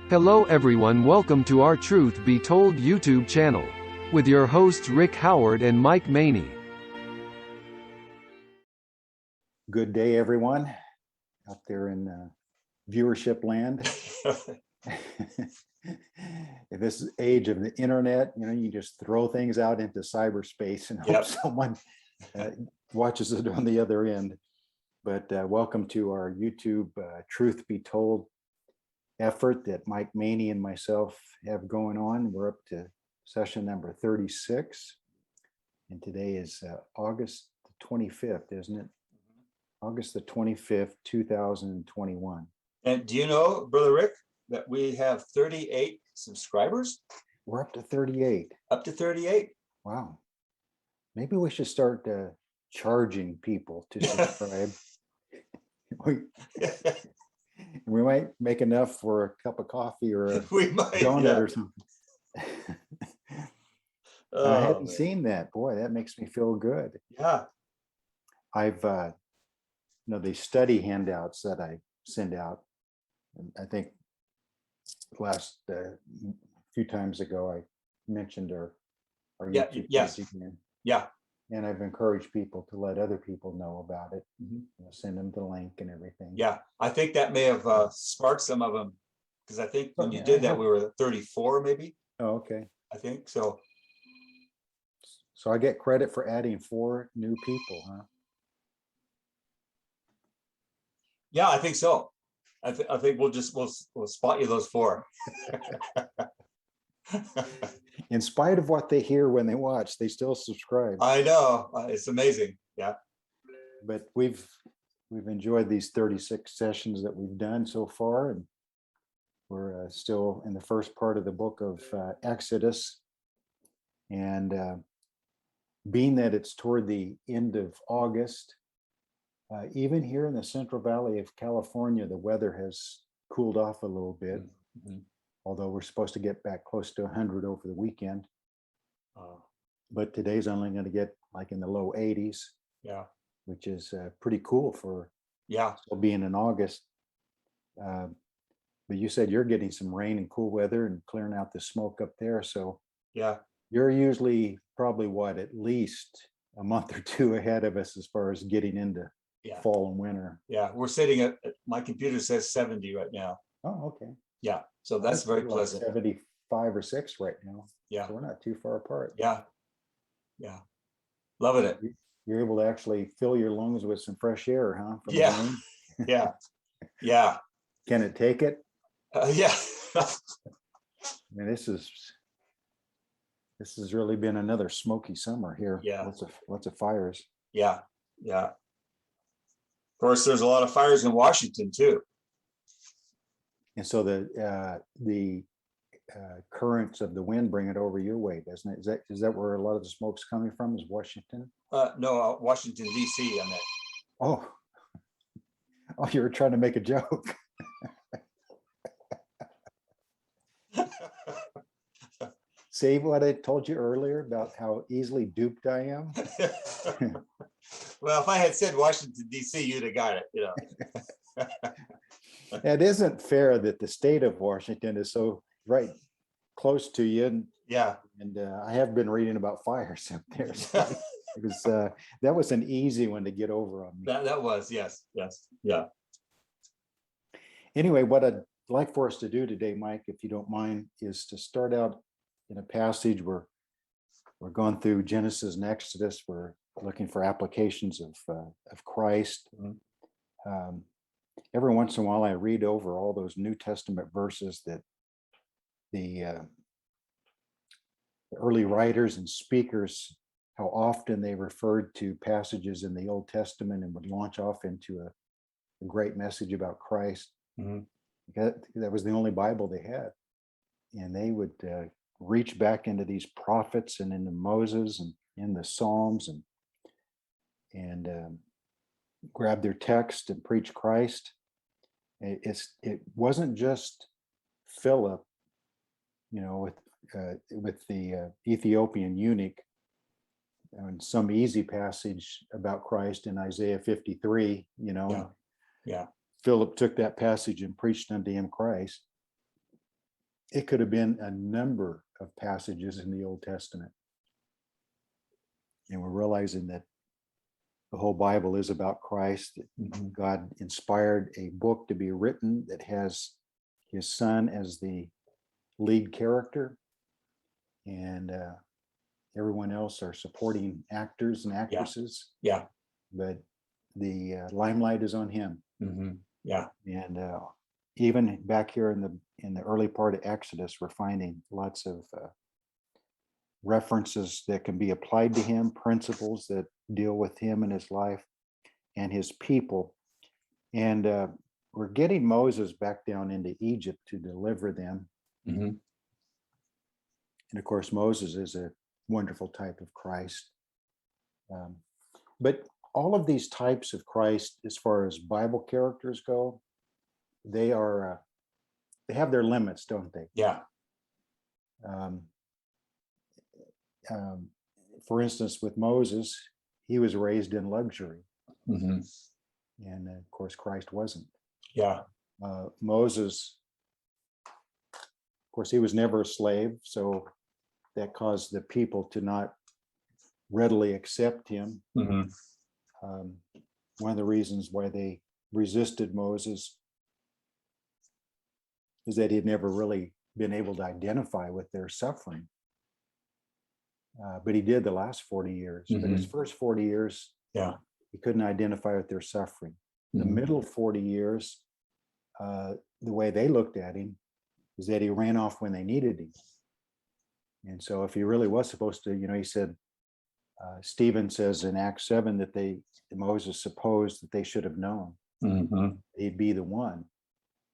Hello everyone, welcome to our Truth Be Told YouTube channel with your hosts Rick Howard and Mike Maney. Good day, everyone out there in viewership land. In this age of the internet, you just throw things out into cyberspace and hope someone watches it on the other end. But welcome to our YouTube Truth Be Told effort that Mike Maney and myself have going on. We're up to session number 36, and today is August the 25th, isn't it? August the 25th, 2021. And do you know, Brother Rick, that we have 38 subscribers? We're up to 38. Up to 38. Wow. Maybe we should start charging people to subscribe. We might make enough for a cup of coffee or a donut or something. I hadn't seen that. Boy, that makes me feel good. Yeah. I've, the study handouts that I send out, I think last few times ago, I mentioned our YouTube page again. Yeah. And I've encouraged people to let other people know about it. Send them the link and everything. Yeah, I think that may have sparked some of them, because I think when you did that, we were at 34 maybe. Oh, okay. I think so. So I get credit for adding 4 new people, huh? Yeah, I think so. I think we'll spot you those 4. In spite of what they hear when they watch, they still subscribe. I know, it's amazing. Yeah. But we've enjoyed these 36 sessions that we've done so far, and we're still in the first part of the book of Exodus. And being that it's toward the end of August, even here in the Central Valley of California, the weather has cooled off a little bit. Although we're supposed to get back close to 100 over the weekend. But today's only going to get like in the low 80s. Yeah. Which is pretty cool for still being in August. But you said you're getting some rain and cool weather and clearing out the smoke up there. So you're usually probably at least a month or 2 ahead of us as far as getting into fall and winter. Yeah, we're sitting at, my computer says 70 right now. Oh, okay. Yeah, so that's very pleasant. 75 or 6 right now. Yeah. So we're not too far apart. Yeah. Yeah. Loving it. You're able to actually fill your lungs with some fresh air, huh? Yeah. Yeah. Can it take it? Yeah. I mean, this has really been another smoky summer here. Yeah. Lots of fires. Yeah. Yeah. Of course, there's a lot of fires in Washington too. And so the currents of the wind bring it over your way, doesn't it? Is that where a lot of the smoke's coming from? Is Washington? No, Washington D.C. I meant. Oh, you were trying to make a joke. See what I told you earlier about how easily duped I am? Well, if I had said Washington D.C., you'd have got it. It isn't fair that the state of Washington is so right close to you. And I have been reading about fires up there. So that was an easy one to get over on me. That was, yes. Yeah. Anyway, what I'd like for us to do today, Mike, if you don't mind, is to start out in a passage where we're going through Genesis and Exodus. We're looking for applications of Christ. Every once in a while, I read over all those New Testament verses that the early writers and speakers, how often they referred to passages in the Old Testament and would launch off into a great message about Christ. That was the only Bible they had. And they would reach back into these prophets and into Moses and in the Psalms and grab their text and preach Christ. It wasn't just Philip, with the Ethiopian eunuch and some easy passage about Christ in Isaiah 53. Philip took that passage and preached unto him Christ. it could have been a number of passages in the Old Testament. And we're realizing that the whole Bible is about Christ. Mhm. God inspired a book to be written that has his son as the lead character, and everyone else are supporting actors and actresses, Yeah. but the limelight is on him. Mhm. Yeah. And even back here in the early part of Exodus, we're finding lots of references that can be applied to him, principles that deal with him and his life and his people. And we're getting Moses back down into Egypt to deliver them. Mhm. And of course, Moses is a wonderful type of Christ. But all of these types of Christ, as far as Bible characters go, they have their limits, don't they? Yeah. Um, um, for instance, with Moses, he was raised in luxury, Mhm. and of course, Christ wasn't. Yeah. Moses, of course, he was never a slave, so that caused the people to not readily accept him. Mhm. One of the reasons why they resisted Moses is that he had never really been able to identify with their suffering. But he did the last 40 years. But his first 40 years, Yeah. he couldn't identify with their suffering. The Mhm. middle 40 years, the way they looked at him is that he ran off when they needed him. And so if he really was supposed to, he said, Stephen says in Acts 7 that Moses supposed that they should have known Mhm. he'd be the one.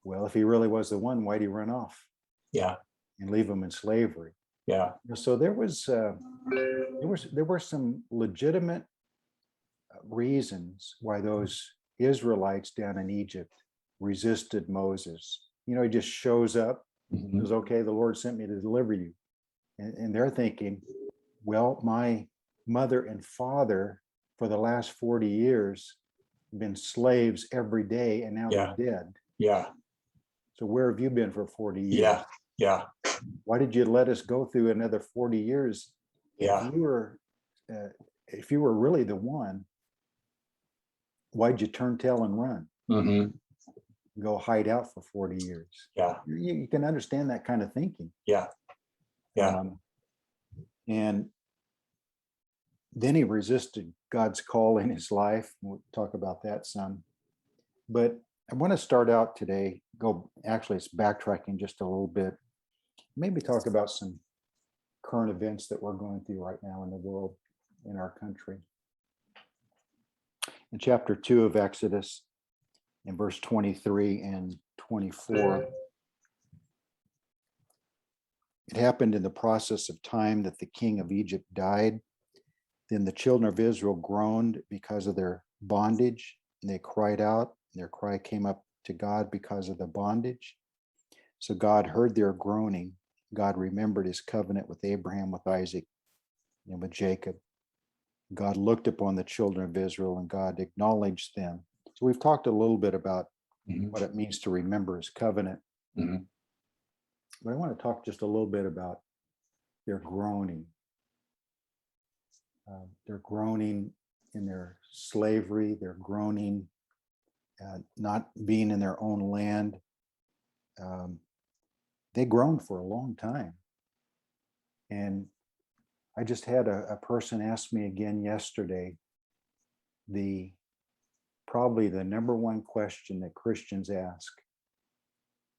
Well, if he really was the one, why'd he run off Yeah. and leave them in slavery? Yeah. So there were some legitimate reasons why those Israelites down in Egypt resisted Moses. He just shows up, Mhm. says, okay, the Lord sent me to deliver you. And they're thinking, well, my mother and father for the last 40 years been slaves every day, and now Yeah. they're dead. Yeah. So where have you been for 40 years? Yeah. Yeah. Why did you let us go through another 40 years? Yeah. If you were really the one, why'd you turn tail and run? Mhm. Go hide out for 40 years? Yeah. You can understand that kind of thinking. Yeah. Yeah. And then he resisted God's call in his life. We'll talk about that some. But I want to start out today, it's backtracking just a little bit, maybe talk about some current events that we're going through right now in the world, in our country. In chapter 2 of Exodus, in verse 23 and 24, it happened in the process of time that the king of Egypt died. Then the children of Israel groaned because of their bondage, and they cried out. Their cry came up to God because of the bondage. So God heard their groaning. God remembered his covenant with Abraham, with Isaac, and with Jacob. God looked upon the children of Israel, and God acknowledged them. So we've talked a little bit about Mhm. what it means to remember his covenant. Mhm. But I want to talk just a little bit about their groaning. They're groaning in their slavery. They're groaning not being in their own land. They groaned for a long time. And I just had a person ask me again yesterday, probably the number one question that Christians ask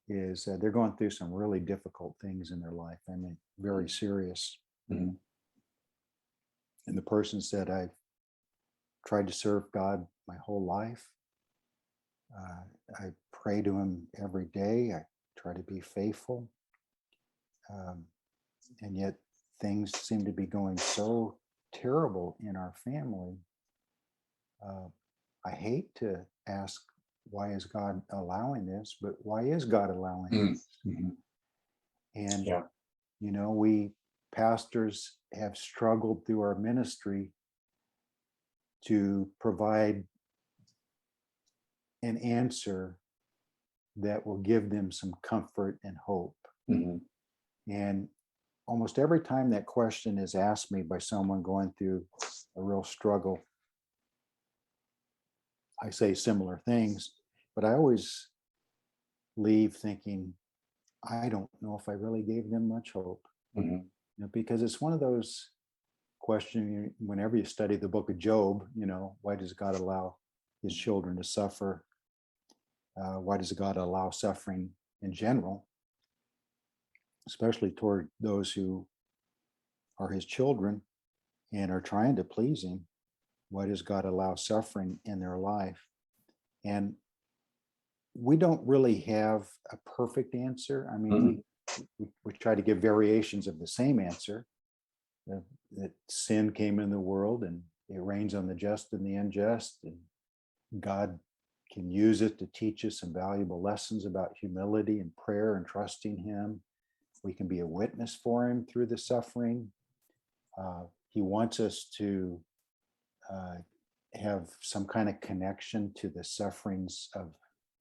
is they're going through some really difficult things in their life. I mean, very serious. Mhm. And the person said, I've tried to serve God my whole life. I pray to him every day. I try to be faithful. And yet things seem to be going so terrible in our family. I hate to ask, why is God allowing this? But why is God allowing this? Mhm. And, Yeah. we pastors have struggled through our ministry to provide an answer that will give them some comfort and hope. Mhm. And almost every time that question is asked me by someone going through a real struggle, I say similar things, but I always leave thinking, I don't know if I really gave them much hope. Mhm. Because it's one of those questions, whenever you study the book of Job, why does God allow his children to suffer? Why does God allow suffering in general, especially toward those who are his children and are trying to please him? Why does God allow suffering in their life? And we don't really have a perfect answer. I mean, we try to give variations of the same answer, that sin came in the world and it rains on the just and the unjust, and God can use it to teach us some valuable lessons about humility and prayer and trusting him. We can be a witness for him through the suffering. He wants us to have some kind of connection to the sufferings of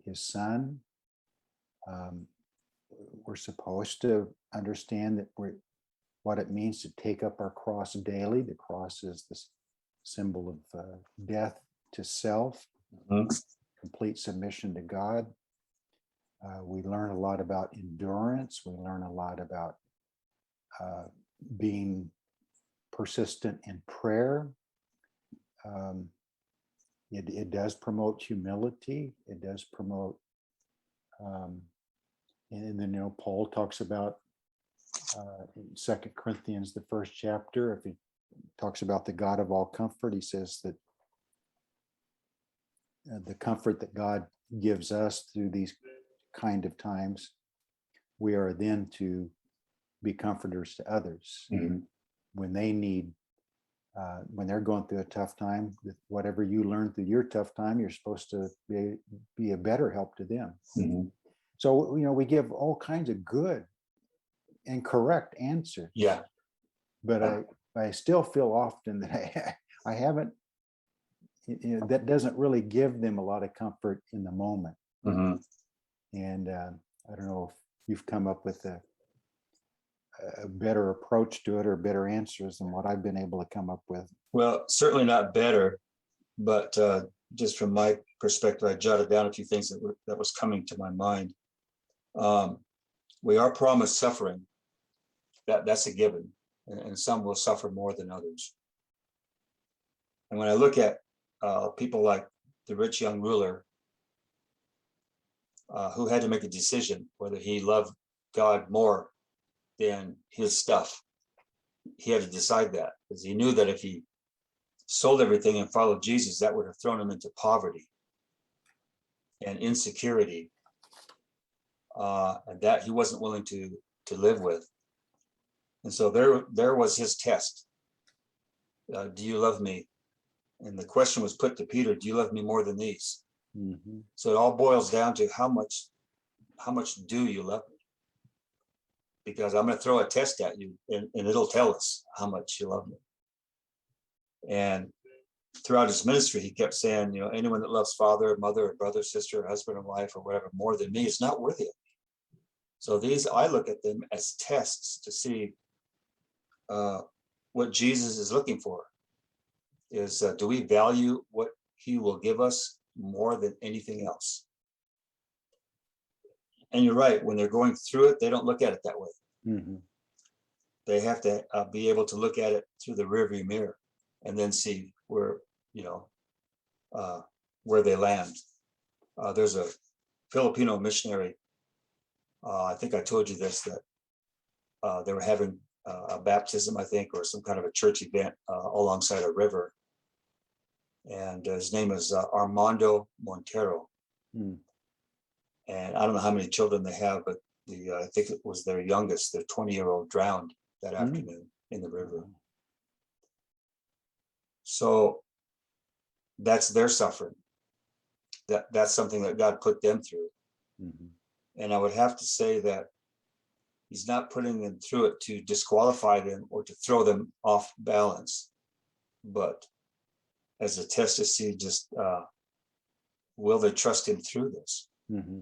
his son. We're supposed to understand that what it means to take up our cross daily. The cross is the symbol of death to self, complete submission to God. We learn a lot about endurance. We learn a lot about being persistent in prayer. It does promote humility. It does promote, and then Paul talks about in 2 Corinthians, the first chapter, if he talks about the God of all comfort, he says that the comfort that God gives us through these kind of times, we are then to be comforters to others. Mhm. When they need, when they're going through a tough time, whatever you learn through your tough time, you're supposed to be a better help to them. Mhm. So, we give all kinds of good and correct answers. Yeah. But I still feel often that I haven't, that doesn't really give them a lot of comfort in the moment. Mhm. And I don't know if you've come up with a better approach to it or better answers than what I've been able to come up with. Well, certainly not better, but just from my perspective, I jotted down a few things that was coming to my mind. We are promised suffering. That's a given, and some will suffer more than others. And when I look at people like the rich young ruler, who had to make a decision whether he loved God more than his stuff, he had to decide that, because he knew that if he sold everything and followed Jesus, that would have thrown him into poverty and insecurity, and that he wasn't willing to live with. And so there was his test. Do you love me? And the question was put to Peter, do you love me more than these? Mm-hmm. So it all boils down to how much do you love me? Because I'm going to throw a test at you, and it'll tell us how much you love me. And throughout his ministry, he kept saying, anyone that loves father, mother, or brother, sister, husband, or wife, or whatever, more than me is not worthy of me. So I look at them as tests to see what Jesus is looking for. Is do we value what he will give us more than anything else? And you're right, when they're going through it, they don't look at it that way. Mm-hmm. They have to be able to look at it through the rearview mirror and then see where they land. There's a Filipino missionary. I think I told you this, that they were having a baptism, I think, or some kind of a church event alongside a river. And his name is Armando Montero. Mm. And I don't know how many children they have, but I think it was their youngest, their 20-year-old drowned that afternoon in the river. So that's their suffering. That's something that God put them through. Mm-hmm. And I would have to say that he's not putting them through it to disqualify them or to throw them off balance, but as a test to see just will they trust him through this? Mm-hmm.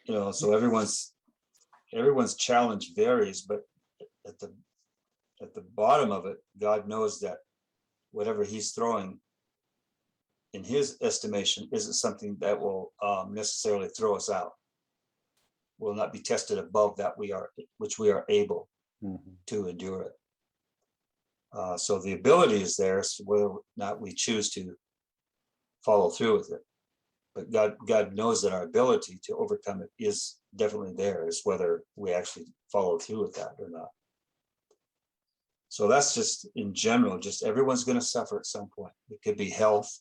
So everyone's challenge varies, but at the bottom of it, God knows that whatever he's throwing in his estimation isn't something that will necessarily throw us out. Will not be tested above that which we are able to endure it. So the ability is there, so whether or not we choose to follow through with it. But God knows that our ability to overcome it is definitely there. It's whether we actually follow through with that or not. So that's just in general, just everyone's going to suffer at some point. It could be health,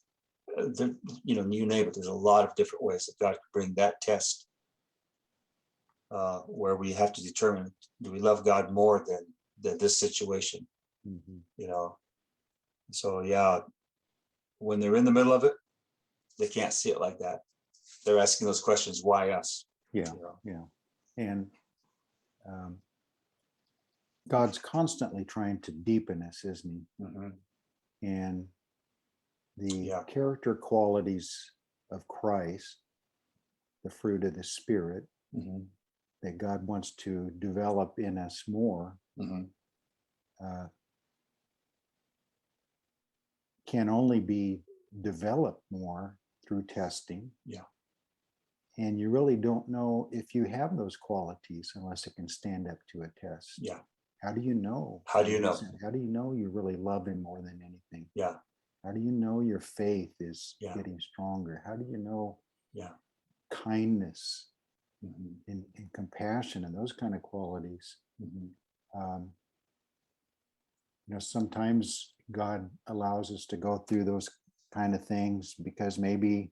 you name it. There's a lot of different ways that God could bring that test where we have to determine, do we love God more than this situation? So yeah, when they're in the middle of it, they can't see it like that. They're asking those questions, why us? Yeah. And God's constantly trying to deepen us, isn't he? And the character qualities of Christ, the fruit of the Spirit, that God wants to develop in us more, can only be developed more through testing. And you really don't know if you have those qualities unless it can stand up to a test. How do you know? How do you know? How do you know you really love him more than anything? How do you know your faith is getting stronger? How do you know kindness and compassion and those kind of qualities? Sometimes God allows us to go through those kind of things because maybe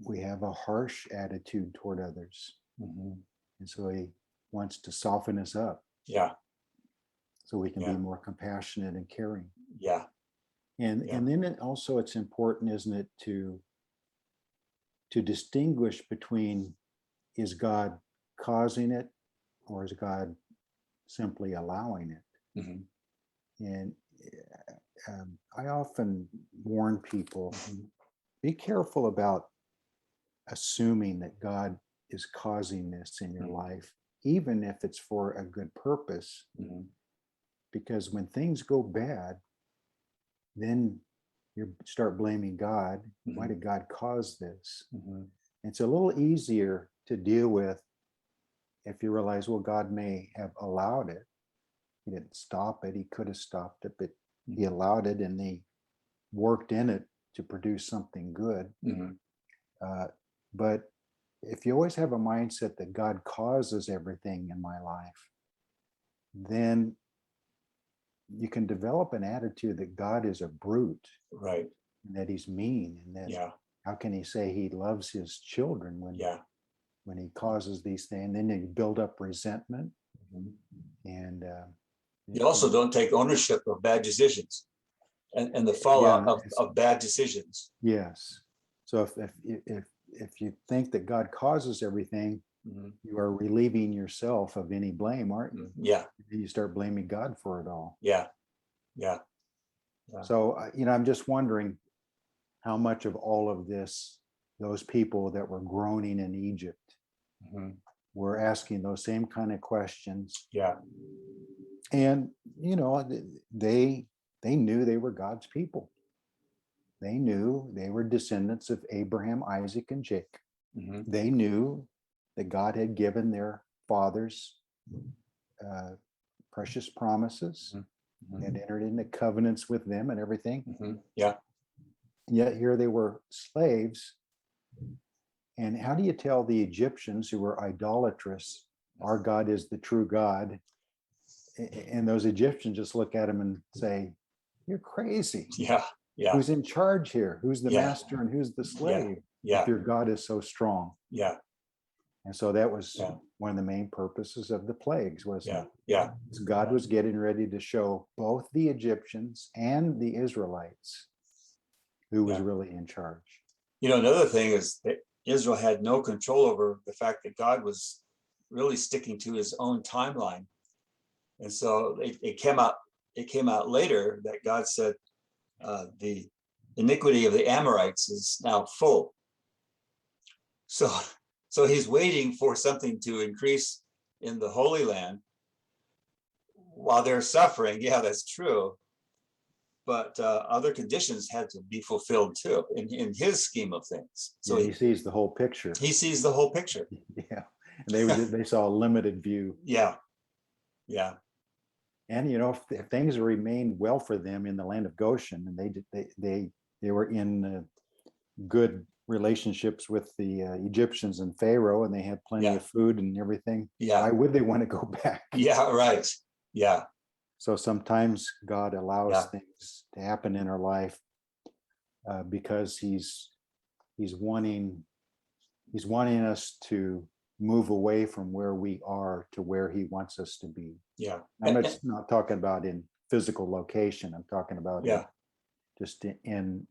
we have a harsh attitude toward others. And so he wants to soften us up. So we can be more compassionate and caring. And then it's important, isn't it, to distinguish between, is God causing it or is God simply allowing it? And I often warn people, be careful about assuming that God is causing this in your life, even if it's for a good purpose. Because when things go bad, then you start blaming God. Why did God cause this? It's a little easier to deal with if you realize, well, God may have allowed it. He didn't stop it. He could have stopped it, but he allowed it and he worked in it to produce something good. But if you always have a mindset that God causes everything in my life, then you can develop an attitude that God is a brute, right? And that he's mean, and that how can he say he loves his children when he causes these things? And then you build up resentment, and you also don't take ownership of bad decisions and the fallout of bad decisions. Yes. So if you think that God causes everything, you are relieving yourself of any blame, aren't you? You start blaming God for it all. So I'm just wondering how much of all of this, those people that were groaning in Egypt were asking those same kind of questions. And they knew they were God's people. They knew they were descendants of Abraham, Isaac, and Jacob. They knew that God had given their fathers precious promises, and entered into covenants with them and everything. Yet here they were slaves. And how do you tell the Egyptians, who were idolatrous, our God is the true God? And those Egyptians just look at him and say, you're crazy. Who's in charge here? Who's the master and who's the slave? If your God is so strong. And so that was one of the main purposes of the plagues, wasn't it? God was getting ready to show both the Egyptians and the Israelites who was really in charge. Another thing is that Israel had no control over the fact that God was really sticking to his own timeline. And so it came out later that God said the iniquity of the Amorites is now full. So So he's waiting for something to increase in the Holy Land while they're suffering. Yeah, that's true. But other conditions had to be fulfilled too in his scheme of things. So Yeah, he sees the whole picture. he sees the whole picture. Yeah, and they saw a limited view. Yeah, yeah, And if things remained well for them in the land of Goshen, and they were in good relationships with the Egyptians and Pharaoh, and they had plenty Yeah. of food and everything, yeah, why would they want to go back? yeah, right. Yeah, So sometimes God allows Yeah. things to happen in our life because He's wanting us to move away from where we are to where He wants us to be. yeah, I'm not talking about in physical location. I'm talking about yeah, just in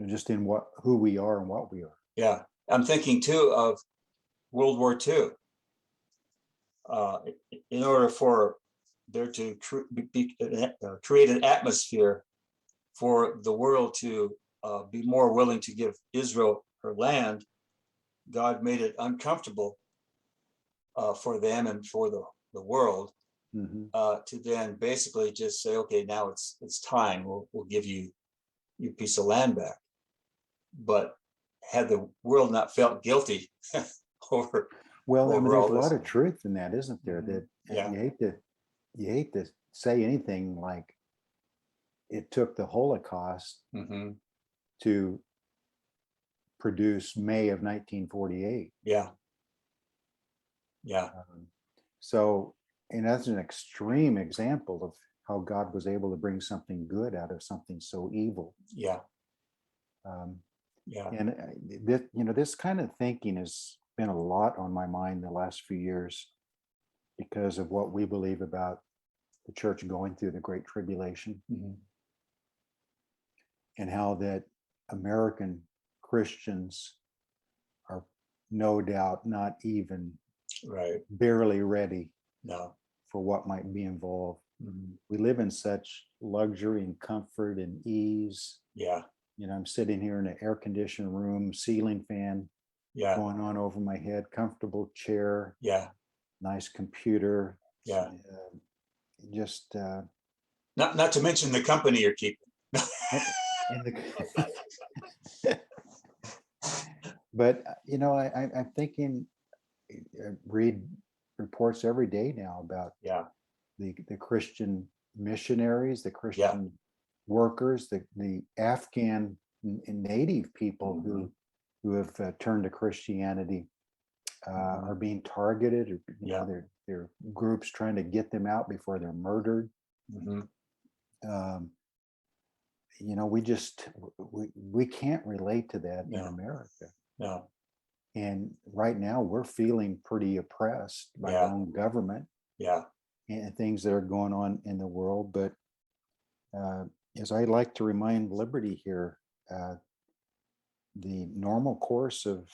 just in who we are and what we are. yeah. I'm thinking too of World War II. In order for there to create an atmosphere for the world to be more willing to give Israel her land, God made it uncomfortable for them and for the world to then basically just say, okay, now it's time. We'll give you your piece of land back. But had the world not felt guilty over Well, I mean, there's all a lot this. of truth in that, isn't there? That Yeah. you hate to say anything like it took the Holocaust Mhm. to produce May of 1948. Yeah, yeah, So, and that's an extreme example of how God was able to bring something good out of something so evil. yeah, Um, yeah, and this kind of thinking has been a lot on my mind the last few years because of what we believe about the church going through the Great Tribulation Mhm. and how that American Christians are no doubt not even Right. barely ready No. for what might be involved. Mhm. We live in such luxury and comfort and ease. Yeah, I'm sitting here in an air-conditioned room, ceiling fan yeah, going on over my head, comfortable chair, yeah, nice computer. yeah. Just Not to mention the company you're keeping. and but I'm thinking, I read reports every day now about Yeah, the Christian missionaries, the Christian workers, the Afghan and native people who have turned to Christianity are being targeted, or Yeah. they're groups trying to get them out before they're murdered. Mhm. We can't relate to that in No. America. No. And right now we're feeling pretty oppressed by our Yeah. own government Yeah, and things that are going on in the world. But as I like to remind Liberty here, the normal course of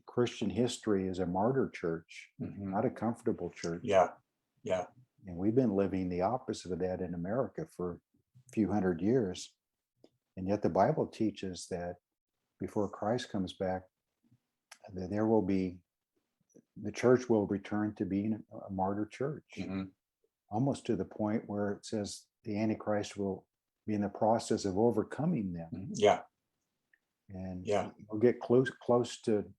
Christian history is a martyr church, Mhm. not a comfortable church. Yeah, yeah, And we've been living the opposite of that in America for a few hundred years. And yet the Bible teaches that before Christ comes back, that the church will return to being a martyr church, Mhm. almost to the point where it says the Antichrist will be in the process of overcoming them. Yeah, And Yeah. we'll get close to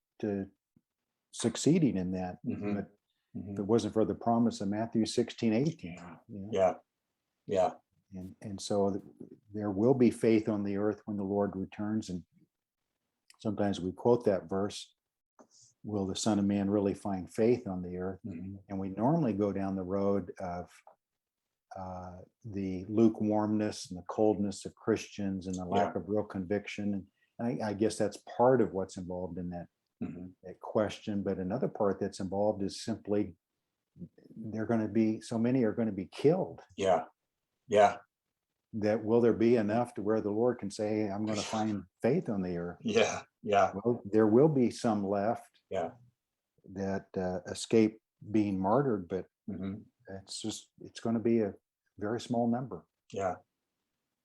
succeeding in that. Mhm. But if it Mhm. wasn't for the promise of Matthew 16:18, Yeah, yeah, and so there will be faith on the earth when the Lord returns. And sometimes we quote that verse, will the Son of Man really find faith on the earth? Mhm. And we normally go down the road of the lukewarmness and the coldness of Christians and the lack of real conviction. And I guess that's part of what's involved in that Mhm. question. But another part that's involved is simply so many are going to be killed, Yeah, yeah, that will there be enough to where the Lord can say, "Hey, I'm going to find faith on the earth?" yeah, yeah, Well, there will be some left yeah. that escape being martyred, but Mhm. it's going to be a very small number. Yeah.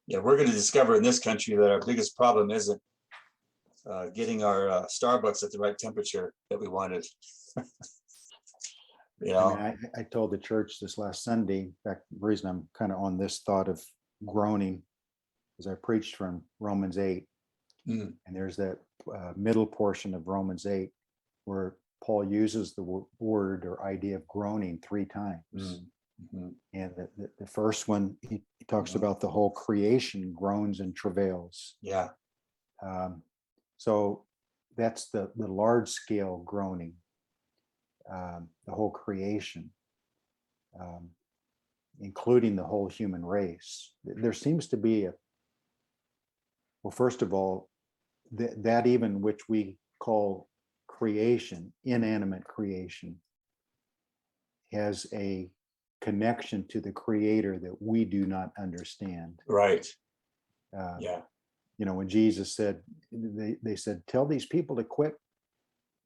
Yeah, we're going to discover in this country that our biggest problem isn't getting our Starbucks at the right temperature that we wanted. You I know, mean, I told the church this last Sunday, in fact, the reason I'm kind of on this thought of groaning is I preached from Romans 8, Mm, and there's that middle portion of Romans 8 where Paul uses the word or idea of groaning 3 times. mm, mhm, And the first one, he talks Mhm. about the whole creation groans and travails. yeah, So that's the large scale groaning, the whole creation, um, including the whole human race. There seems to be well, first of all, that even which we call creation, inanimate creation, has a connection to the creator that we do not understand. right, Uh, yeah, when Jesus said, they said, tell these people to quit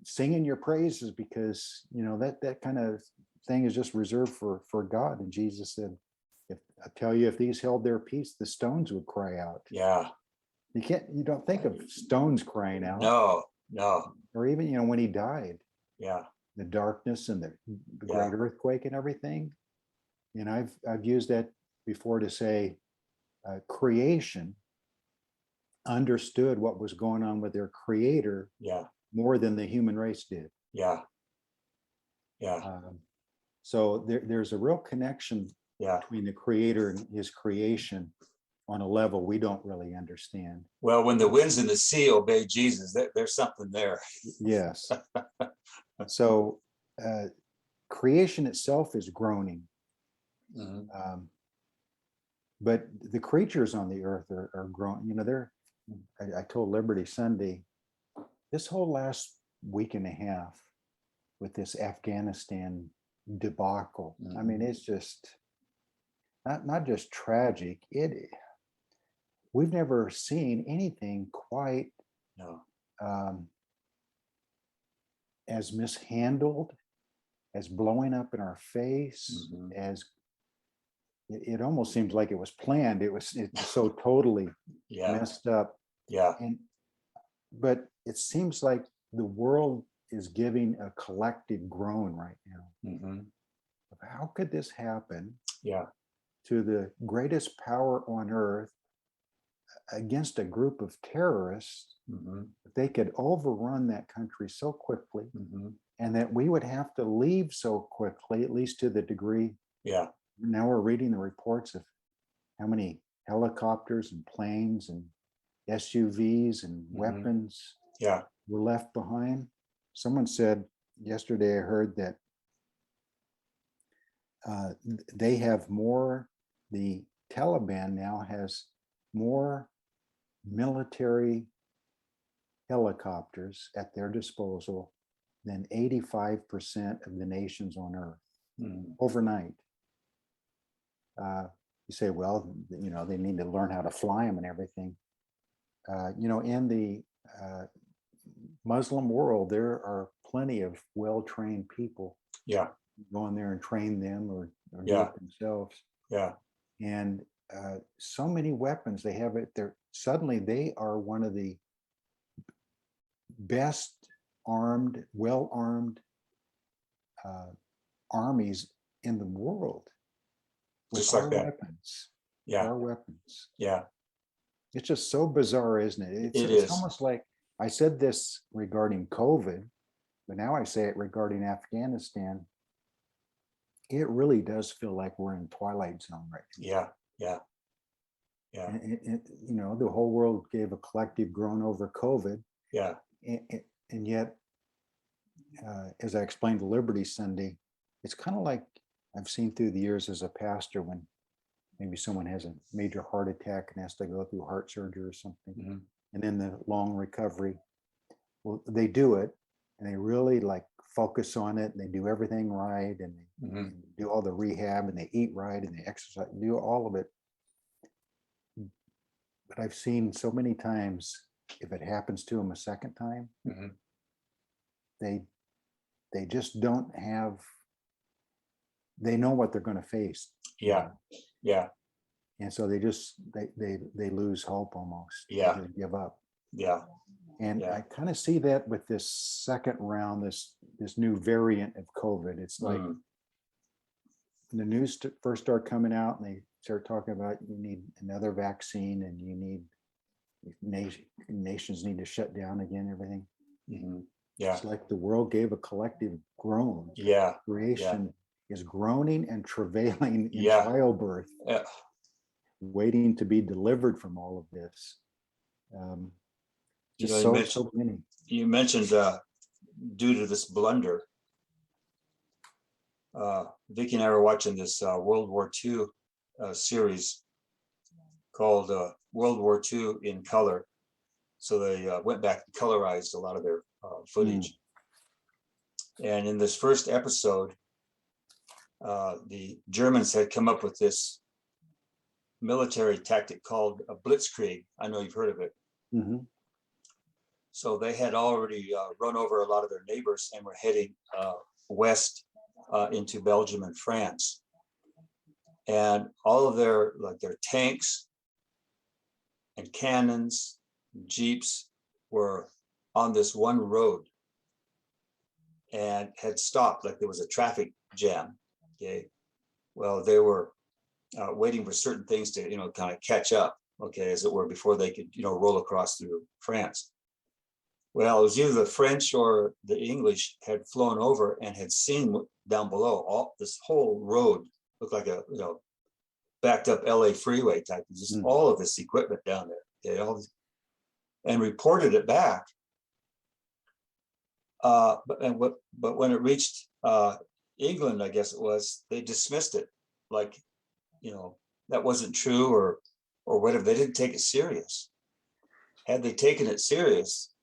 singing your praises because, that kind of thing is just reserved for God. And Jesus said, if I tell you, if these held their peace, the stones would cry out. yeah, You don't think of stones crying out. no, Or even, when he died, yeah, the darkness and the Yeah. great earthquake and everything. And I've used that before to say creation understood what was going on with their creator yeah, more than the human race did. yeah, yeah, So there's a real connection yeah. between the creator and his creation on a level we don't really understand. Well, when the winds and the sea obey Jesus, there's something there. Yes. So creation itself is groaning. Mhm, But the creatures on the earth are growing. I told Liberty Sunday, this whole last week and a half with this Afghanistan debacle. I mean, it's just not just tragic. We've never seen anything quite No, as mishandled, as blowing up in our face, Mhm. as it almost seems like it was planned. It's so totally yeah, messed up. yeah, But it seems like the world is giving a collective groan right now. mhm, How could this happen yeah, to the greatest power on earth against a group of terrorists? mhm, They could overrun that country so quickly, mhm, and that we would have to leave so quickly, at least to the degree. yeah, Now we're reading the reports of how many helicopters and planes and SUVs and weapons yeah, were left behind. Someone said yesterday, I heard that they have more, the Taliban now has more military helicopters at their disposal than 85% of the nations on earth mhm, overnight. You say, well, they need to learn how to fly them and everything. In the Muslim world, there are plenty of well-trained people yeah, go in there and train them or do Yeah. it themselves. yeah, And so many weapons they have it there. Suddenly they are one of the best armed, well-armed armies in the world with Just like our that. weapons. yeah, Our weapons. yeah, It's just so bizarre, isn't it? It It's is. almost like I said this regarding COVID, but now I say it regarding Afghanistan. It really does feel like we're in Twilight Zone right now. yeah, yeah, yeah, The whole world gave a collective groan over COVID, yeah, and yet, as I explained to Liberty Sunday, it's kind of like I've seen through the years as a pastor when maybe someone has a major heart attack and has to go through heart surgery or something, mhm, and then the long recovery. Well, they do it, and they really focus on it, and they do everything right, and they mhm, do all the rehab, and they eat right, and they exercise, do all of it. But I've seen so many times, if it happens to them a second time, mhm, they just don't have. They know what they're going to face. yeah, yeah, And so they just they lose hope almost. Yeah. They give up. yeah, And Yeah. I kind of see that with this second round, this new variant of COVID. It's like Mm, the news first start coming out and they start talking about you need another vaccine and you need nations need to shut down again, everything. mhm. Yeah, It's like the world gave a collective groan. yeah, Creation is groaning and travailing in Yeah. childbirth, yeah. waiting to be delivered from all of this. Um, You just know, so many. you mentioned due to this blunder, Vicky and I were watching this World War II series called World War II in Color. So they went back and colorized a lot of their footage. And in this first episode, the Germans had come up with this military tactic called a blitzkrieg. I know you've heard of it. Mhm. So they had already run over a lot of their neighbors and were heading west into Belgium and France. And all of their tanks and cannons, jeeps were on this one road and had stopped, like there was a traffic jam. Okay. Well, they were waiting for certain things to, kind of catch up, okay, as it were, before they could, roll across through France. Well, it was either the French or the English had flown over and had seen down below all this whole road looked like a, backed up LA freeway type, just all of this equipment down there, okay, all this, and reported it back. But when it reached England, I guess it was, they dismissed it, like, that wasn't true or whatever. They didn't take it serious. Had they taken it serious,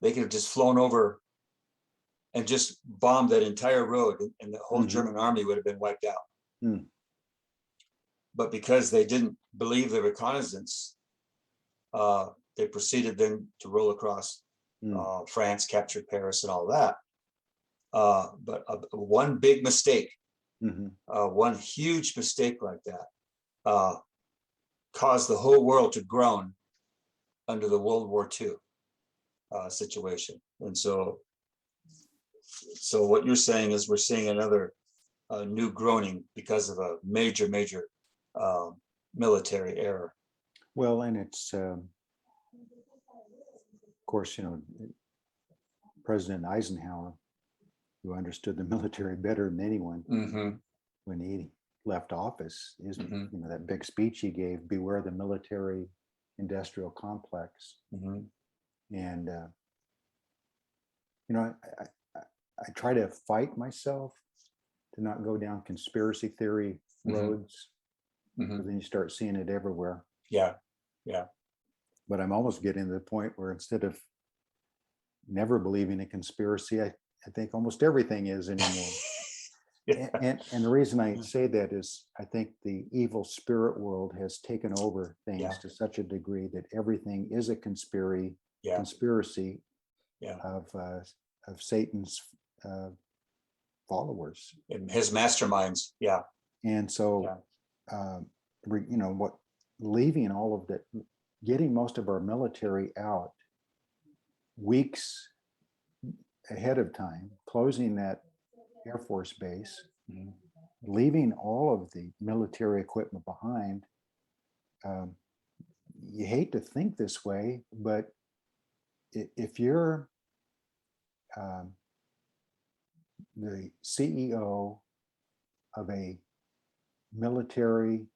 they could have just flown over and just bombed that entire road, and the whole German army would have been wiped out. But because they didn't believe the reconnaissance, they proceeded then to roll across France, captured Paris, and all that. But one big mistake, one huge mistake like that, caused the whole world to groan under the World War II situation. And so what you're saying is we're seeing another new groaning because of a major military error. Well, and it's, of course, President Eisenhower, who understood the military better than anyone when he left office, is that big speech he gave, "Beware the military industrial complex." And I try to fight myself to not go down conspiracy theory roads, because then you start seeing it everywhere. Yeah. But I'm almost getting to the point where instead of never believing in conspiracy, I think almost everything is anymore. And the reason I say that is I think the evil spirit world has taken over things to such a degree that everything is a conspiracy of Satan's followers and his masterminds. And so leaving all of that, getting most of our military out weeks ahead of time, closing that Air Force base, leaving all of the military equipment behind. You hate to think this way, but if you're the CEO of a military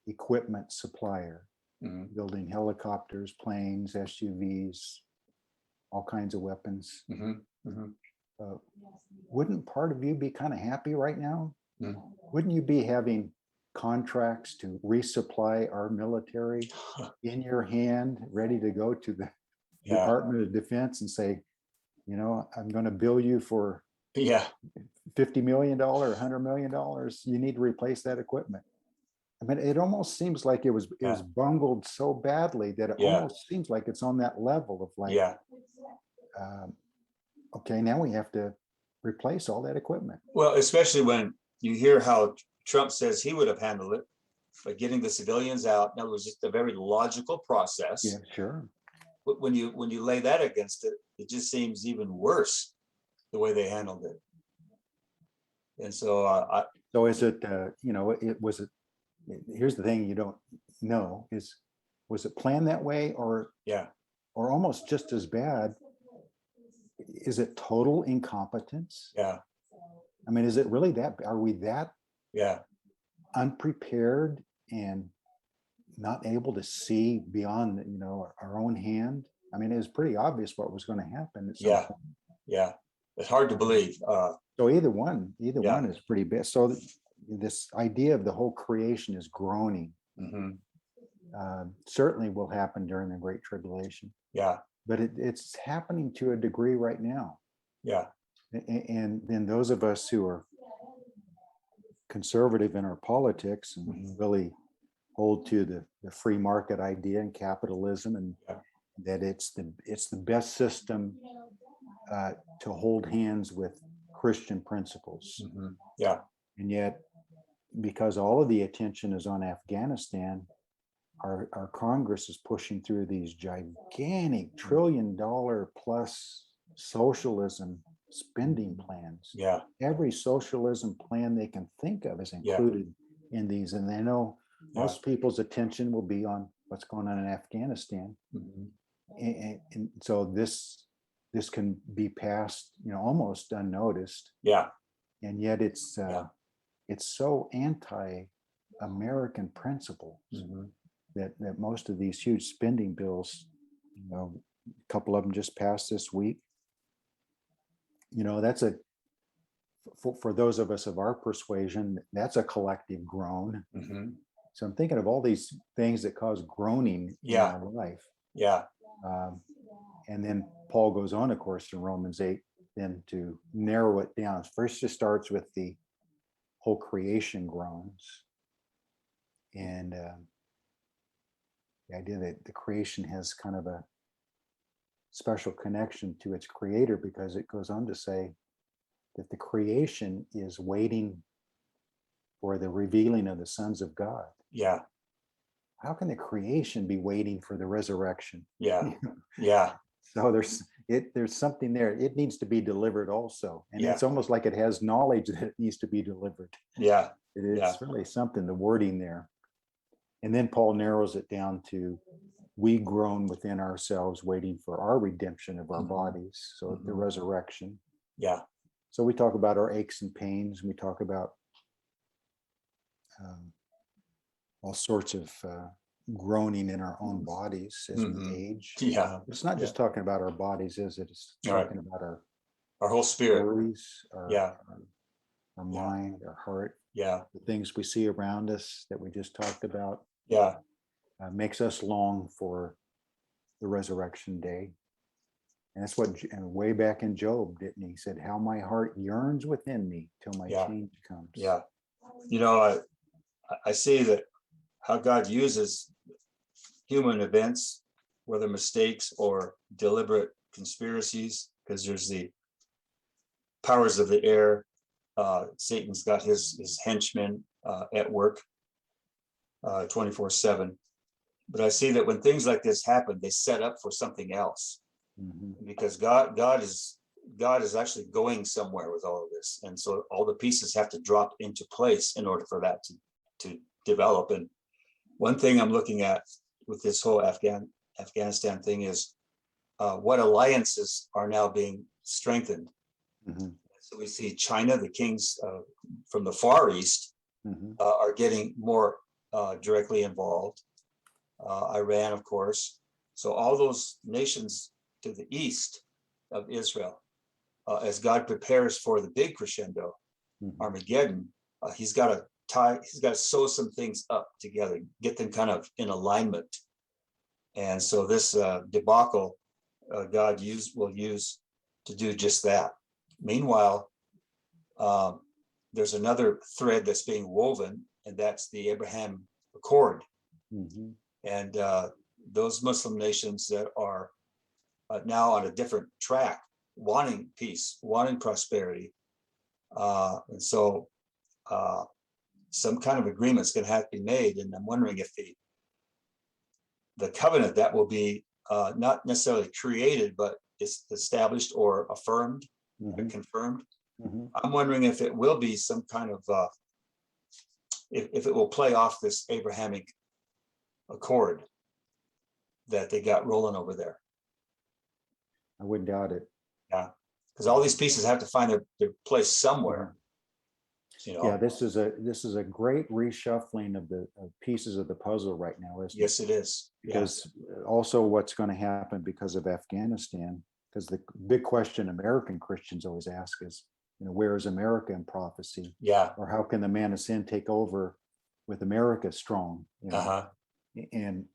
equipment supplier, building helicopters, planes, SUVs, all kinds of weapons, wouldn't part of you be kind of happy right now? Wouldn't you be having contracts to resupply our military in your hand, ready to go to the Department of Defense and say, I'm going to bill you for $50 million, $100 million. You need to replace that equipment. I mean, it almost seems like it was bungled so badly that it almost seems like it's on that level of like, okay, now we have to replace all that equipment. Well, especially when you hear how Trump says he would have handled it by getting the civilians out. That was just a very logical process. Yeah, sure. when you lay that against it, it just seems even worse the way they handled it. And so So is it, here's the thing you don't know is, was it planned that way, or yeah, almost just as bad? Is it total incompetence? yeah, I mean, is it really that, are we that yeah, unprepared and not able to see beyond, our own hand? I mean, it was pretty obvious what was going to happen at some yeah, point. yeah. It's hard to believe. So either one Yeah. is pretty bad. So this idea of the whole creation is groaning. Mhm. Certainly will happen during the Great Tribulation, Yeah, but it's happening to a degree right now. yeah, And then those of us who are conservative in our politics and Mhm. really hold to the free market idea and capitalism, and Yeah. that it's the best system to hold hands with Christian principles. Mhm. Yeah, And yet, because all of the attention is on Afghanistan, our Congress is pushing through these gigantic $1 trillion plus socialism spending plans. yeah, Every socialism plan they can think of is Yeah. included in these. And they know Yeah. most people's attention will be on what's going on in Afghanistan. Mhm. And so this can be passed, almost unnoticed. Yeah, And yet it's Yeah. so anti-American principles Mhm. that most of these huge spending bills, a couple of them just passed this week. That's for those of us of our persuasion, that's a collective groan. Mhm. So I'm thinking of all these things that cause groaning Yeah. in our life. Yeah, And then Paul goes on, of course, in Romans 8, then to narrow it down. First, it starts with the whole creation groans. And the idea that the creation has kind of a special connection to its creator, because it goes on to say that the creation is waiting for the revealing of the sons of God. yeah, How can the creation be waiting for the resurrection? yeah, yeah, So there's something there. It needs to be delivered also. And Yeah. it's almost like it has knowledge that it needs to be delivered. yeah, It's Yeah. really something, the wording there. And then Paul narrows it down to, we groan within ourselves, waiting for our redemption of our Mhm. bodies. So the Mhm. resurrection. yeah, So we talk about our aches and pains. We talk about all sorts of groaning in our own bodies as Mhm. we age. Yeah. It's not just talking about our bodies, is it? It's All right. talking about our Our whole spirit. worries, Yeah. our Yeah. mind, our heart, Yeah, the things we see around us that we just talked about, yeah, makes us long for the resurrection day. And that's what, and way back in Job, didn't he? He said, how my heart yearns within me till my Yeah. change comes. yeah. I see that how God uses human events, whether mistakes or deliberate conspiracies, because there's the powers of the air. Satan's got his henchmen at work 24/7. But I see that when things like this happen, they set up for something else, Mhm. because God is actually going somewhere with all of this, and so all the pieces have to drop into place in order for that to develop. And one thing I'm looking at with this whole Afghanistan thing is what alliances are now being strengthened. Mhm. So we see China, the kings from the Far East, Mhm. are getting more directly involved. Iran, of course. So all those nations to the east of Israel, as God prepares for the big crescendo, Mhm. Armageddon, he's got to sew some things up together, get them kind of in alignment. And so this debacle, God will use to do just that. Meanwhile, there's another thread that's being woven, and that's the Abraham Accord. Mhm. And those Muslim nations that are now on a different track, wanting peace, wanting prosperity. And so some kind of agreement's going to have to be made. And I'm wondering if the covenant that will be not necessarily created, but it's established or affirmed, Mhm, confirmed. mhm. I'm wondering if it will be some kind of, if it will play off this Abrahamic accord that they got rolling over there. I wouldn't doubt it. Yeah, because all these pieces have to find their place somewhere. You know. Yeah, this is a great reshuffling of the pieces of the puzzle right now, isn't it? Yes, it is. Yeah. Because also what's going to happen because of Afghanistan, because the big question American Christians always ask is, where is America in prophecy? Yeah. Or how can the man of sin take over with America strong? Uh-huh. And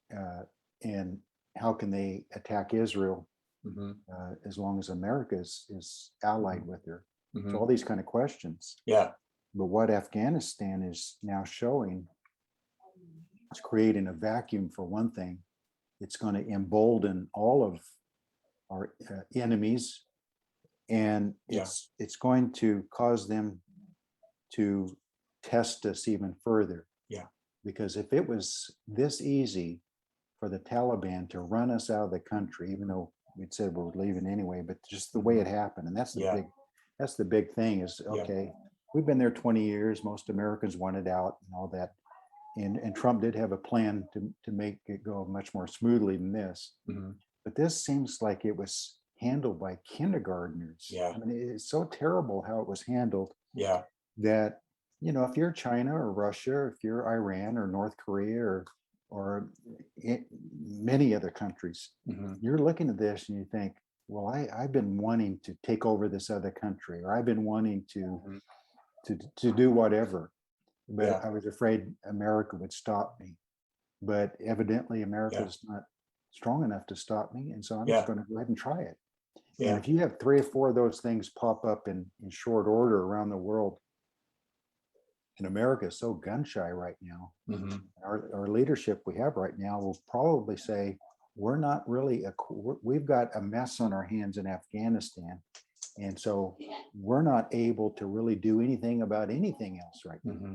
how can they attack Israel Hmm. as long as America is allied with her? Hmm. So all these kind of questions. Yeah. But what Afghanistan is now showing is creating a vacuum for one thing. It's going to embolden all of our enemies, and it's going to cause them to test us even further. Yeah. Because if it was this easy for the Taliban to run us out of the country, even though we'd said we were leaving anyway, but just the way it happened, and that's the big thing is, okay, we've been there 20 years, most Americans wanted out and all that. And Trump did have a plan to make it go much more smoothly than this. Hmm. But this seems like it was handled by kindergartners. Yeah. I mean, it's so terrible how it was handled. Yeah. That, if you're China or Russia, if you're Iran or North Korea or many other countries, Hmm. you're looking at this and you think, well, I've been wanting to take over this other country, or I've been wanting to do whatever, but I was afraid America would stop me. But evidently America is not strong enough to stop me, and so I'm just going to go ahead and try it. And if you have 3 or 4 of those things pop up in short order around the world, and America is so gun shy right now, Hmm. our leadership we have right now will probably say, we're not really, we've got a mess on our hands in Afghanistan. And so we're not able to really do anything about anything else right now. Hmm.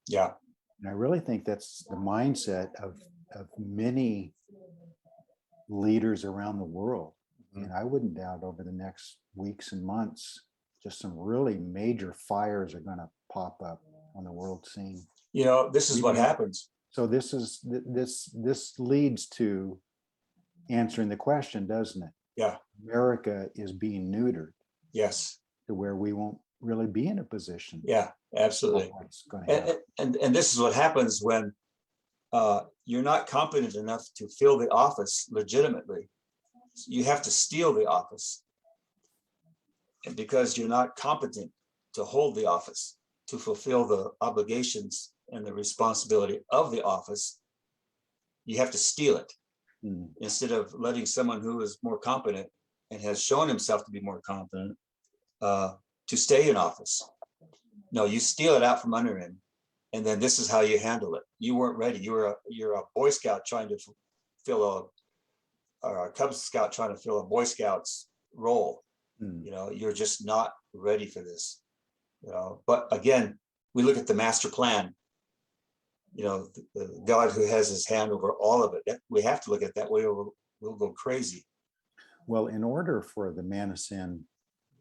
Yeah. And I really think that's the mindset of many leaders around the world. Mhm. And I wouldn't doubt over the next weeks and months, just some really major fires are going to pop up on the world scene. This is what happens. So this leads to answering the question, doesn't it? Yeah. America is being neutered. Yes. To where we won't really be in a position. Yeah, absolutely. And this is what happens when you're not competent enough to fill the office legitimately. You have to steal the office. And because you're not competent to hold the office, to fulfill the obligations and the responsibility of the office, you have to steal it. Instead of letting someone who is more competent and has shown himself to be more competent to stay in office. No, you steal it out from under him, and then this is how you handle it. You weren't ready. You're a Boy Scout trying to fill or a Cub Scout trying to fill a Boy Scout's role. You're just not ready for this. But again, we look at the master plan. The God who has his hand over all of it. We have to look at it that way, or we'll go crazy. Well, in order for the man of sin,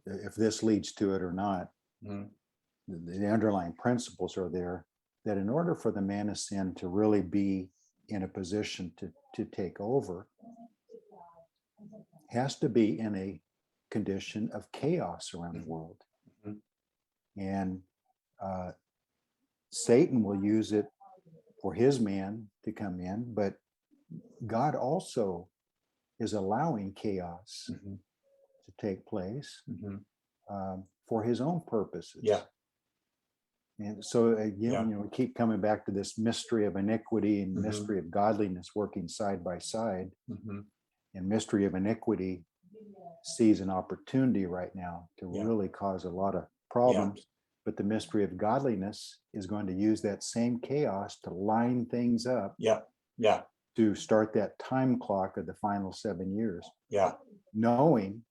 if this leads to it or not, the underlying principles are there, that in order for the man of sin to really be in a position to take over, has to be in a condition of chaos around the world. And Satan will use it for his man to come in, but God also is allowing chaos to take place for his own purposes. Yeah. And so again, we keep coming back to this mystery of iniquity and mystery of godliness working side by side. And mystery of iniquity sees an opportunity right now to really cause a lot of problems. But the mystery of godliness is going to use that same chaos to line things up. To start that time clock of the final 7 years. Knowing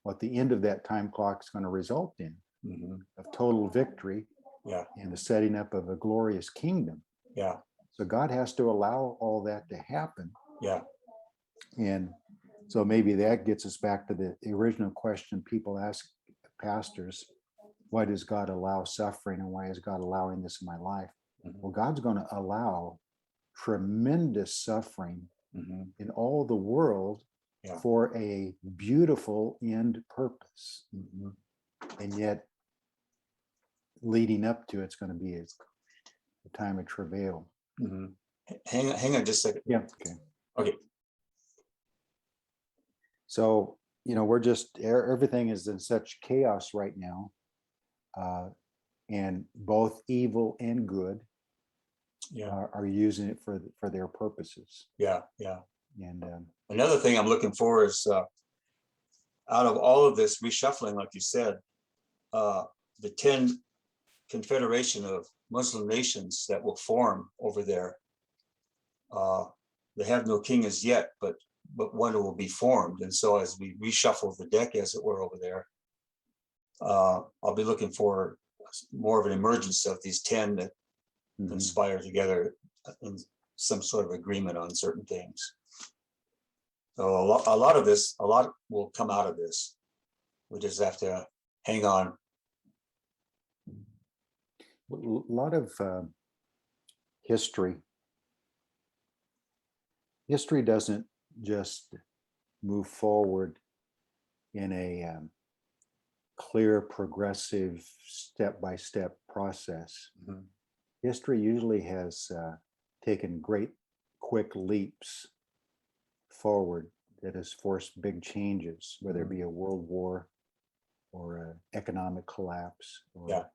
what the end of that time clock is going to result in, of total victory, and the setting up of a glorious kingdom. So God has to allow all that to happen. And so maybe that gets us back to the original question people ask pastors, why does God allow suffering and why is God allowing this in my life? Mhm. Well, God's going to allow tremendous suffering Mhm. in all the world Yeah. for a beautiful end purpose. Mhm. And yet leading up to it's going to be a time of travail. Mhm. Hang on just a second. Yeah. Okay. Okay. So, we're just, everything is in such chaos right now. And both evil and good Yeah. are using it for their purposes. Yeah. Yeah. And Another thing I'm looking for is out of all of this reshuffling, like you said, the 10 confederation of Muslim nations that will form over there. They have no king as yet, but one will be formed. And so as we reshuffle the deck, as it were, over there, I'll be looking for more of an emergence of these 10 that mhm. conspire together in some sort of agreement on certain things. So a lot of this, a lot will come out of this. We just have to hang on. A lot of history doesn't just move forward in a clear, progressive, step-by-step process. Mhm. History usually has taken great, quick leaps forward that has forced big changes, whether it be a world war or an economic collapse or Yeah.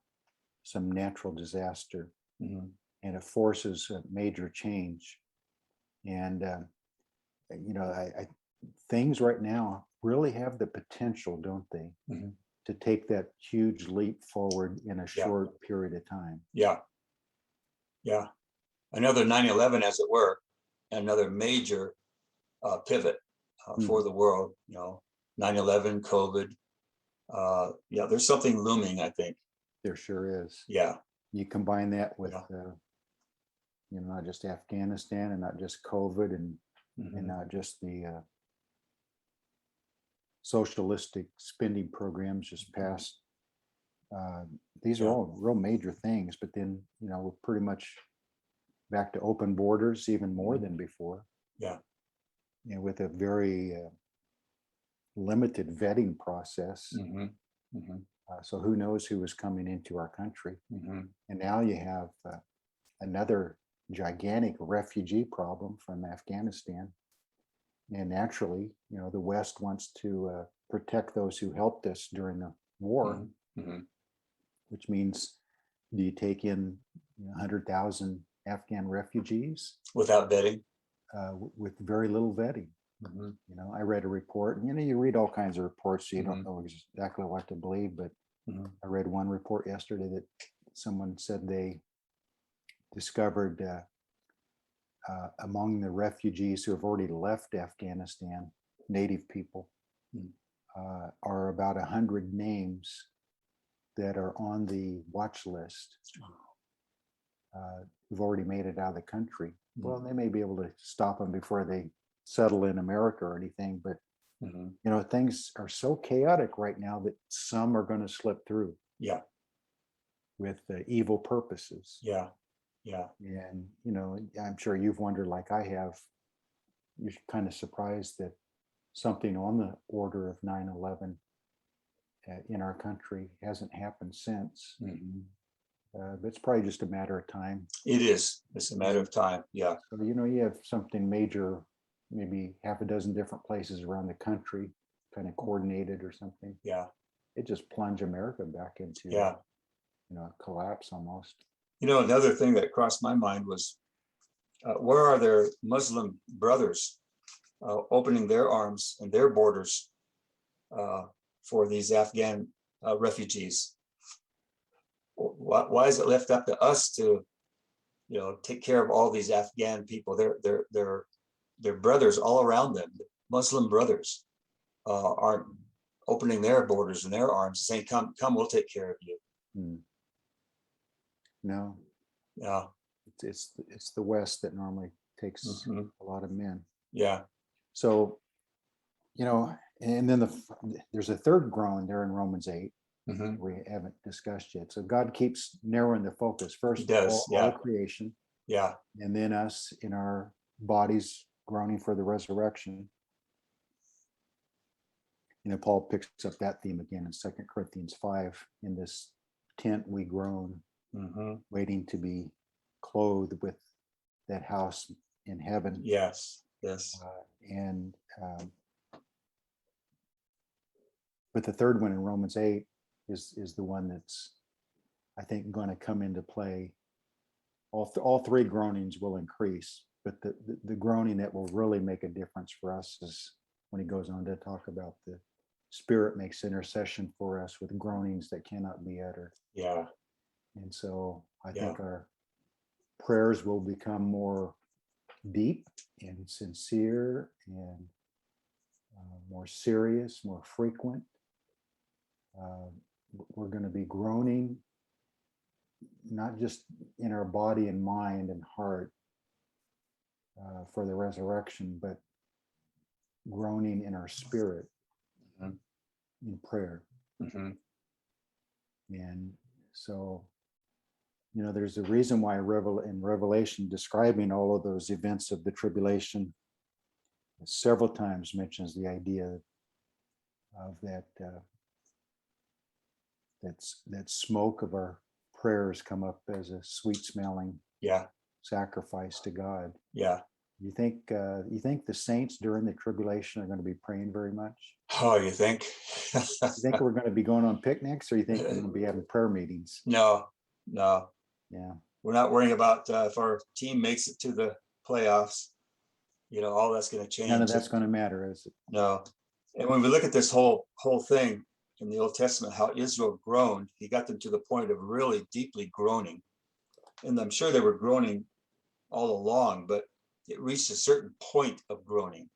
some natural disaster. Mhm. And it forces a major change. And things right now really have the potential, don't they, Mhm. to take that huge leap forward in a Yeah. short period of time. Yeah. Yeah. Another 9/11, as it were, another major pivot for the world. 9/11, COVID. Yeah, there's something looming, I think. There sure is. Yeah. You combine that with, Yeah. not just Afghanistan and not just COVID and Mhm. not just the socialistic spending programs just passed. These are Yeah. all real major things, but then, we're pretty much back to open borders even more Mhm. than before. Yeah. With a very limited vetting process. Mhm. Mhm. So who knows who is coming into our country? Mhm. And now you have another gigantic refugee problem from Afghanistan. And naturally, the West wants to protect those who helped us during the war, Mhm. Mhm. which means, do you take in 100,000 Afghan refugees Without vetting. with very little vetting? Mhm. I read a report, and you read all kinds of reports, so you Mhm. don't know exactly what to believe. But Mhm. I read one report yesterday that someone said they discovered among the refugees who have already left Afghanistan, native people, Mhm. are about 100 names that are on the watch list who've already made it out of the country. Well, they may be able to stop them before they settle in America or anything, but Mhm. things are so chaotic right now that some are going to slip through Yeah. with evil purposes. Yeah. Yeah. And, I'm sure you've wondered, like I have, you're kind of surprised that something on the order of 9/11 in our country hasn't happened since. Mhm. But it's probably just a matter of time. It is. It's a matter of time. Yeah. So, you have something major, maybe half a dozen different places around the country, kind of coordinated or something. Yeah. It just plunged America back into, Yeah. a collapse almost. Another thing that crossed my mind was where are their Muslim brothers opening their arms and their borders for these Afghan refugees? Why is it left up to us to, take care of all these Afghan people? Their brothers all around them, Muslim brothers, aren't opening their borders and their arms, saying, "Come, we'll take care of you." No, Yeah. it's the West that normally takes Mhm. a lot of men. Yeah. So, and then there's a third groan there in Romans 8 Mhm. we haven't discussed yet. So God keeps narrowing the focus. First, He does, all yeah. creation, Yeah, and then us in our bodies groaning for the resurrection. Paul picks up that theme again in 2 Corinthians 5. In this tent we groan, mhm. waiting to be clothed with that house in heaven. Yes, yes, And but the third one in Romans 8 is the one that's, I think, going to come into play. All three groanings will increase, but the groaning that will really make a difference for us is when he goes on to talk about the Spirit makes intercession for us with groanings that cannot be uttered. yeah, And so I Yeah. think our prayers will become more deep and sincere and more serious, more frequent. We're going to be groaning, not just in our body and mind and heart for the resurrection, but groaning in our spirit Mhm. in prayer. Mhm. And so, there's a reason why in Revelation, describing all of those events of the tribulation, several times mentions the idea of that smoke of our prayers come up as a sweet smelling Yeah, sacrifice to God. yeah. You think the saints during the tribulation are going to be praying very much? Oh, you think? You think we're going to be going on picnics, or you think we're going to be having prayer meetings? No, no. Yeah. We're not worrying about if our team makes it to the playoffs. All that's going to change. None of that's going to matter, is it? No. And when we look at this whole thing in the Old Testament, how Israel groaned, he got them to the point of really deeply groaning. And I'm sure they were groaning all along, but it reached a certain point of groaning.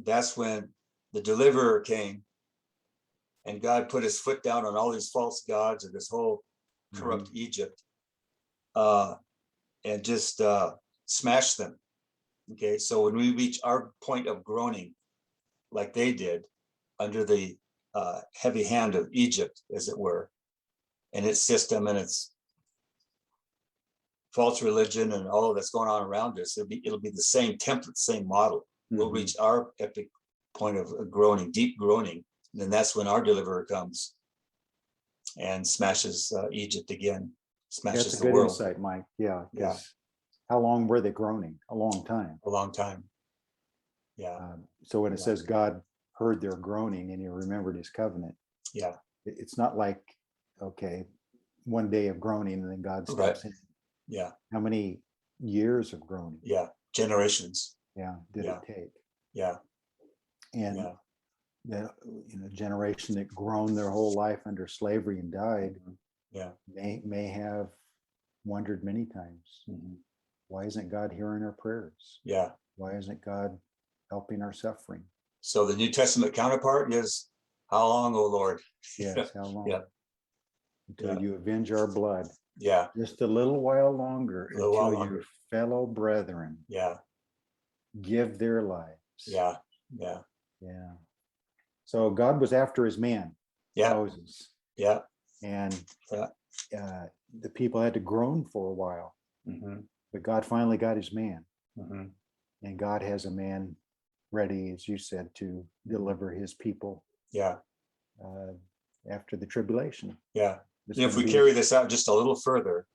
That's when the deliverer came and God put his foot down on all these false gods and this whole corrupt Egypt and just smashed them. Okay, so when we reach our point of groaning, like they did, under the heavy hand of Egypt, as it were, and its system and its false religion and all that's going on around us, it'll be the same template, same model. We'll reach our epic point of groaning, deep groaning, and then that's when our deliverer comes and smashes Egypt again, smashes That's a the good world. insight, Mike. Yeah. Yeah. How long were they groaning? A long time. A long time. Yeah. So when it Yeah. says God heard their groaning and he remembered his covenant, Yeah. it's not like, okay, one day of groaning and then God steps in. Yeah. How many years of groaning? Yeah. Generations. Did Yeah. it take? Yeah. And Yeah. the generation that groaned their whole life under slavery and died Yeah. may have wondered many times, why isn't God hearing our prayers? Yeah. Why isn't God helping our suffering? So the New Testament counterpart is, how long, O Lord? Yes, how long? Yeah. Until you avenge our blood. Yeah. Just a little while longer, A little while until longer. your fellow brethren Yeah. give their lives. Yeah. Yeah. Yeah. So God was after his man, Yeah. Moses. Yeah. And Yeah. the people had to groan for a while, but God finally got his man. And God has a man ready, as you said, to deliver his people. Yeah. After the tribulation. Yeah. It's If we gonna be- carry this out just a little further,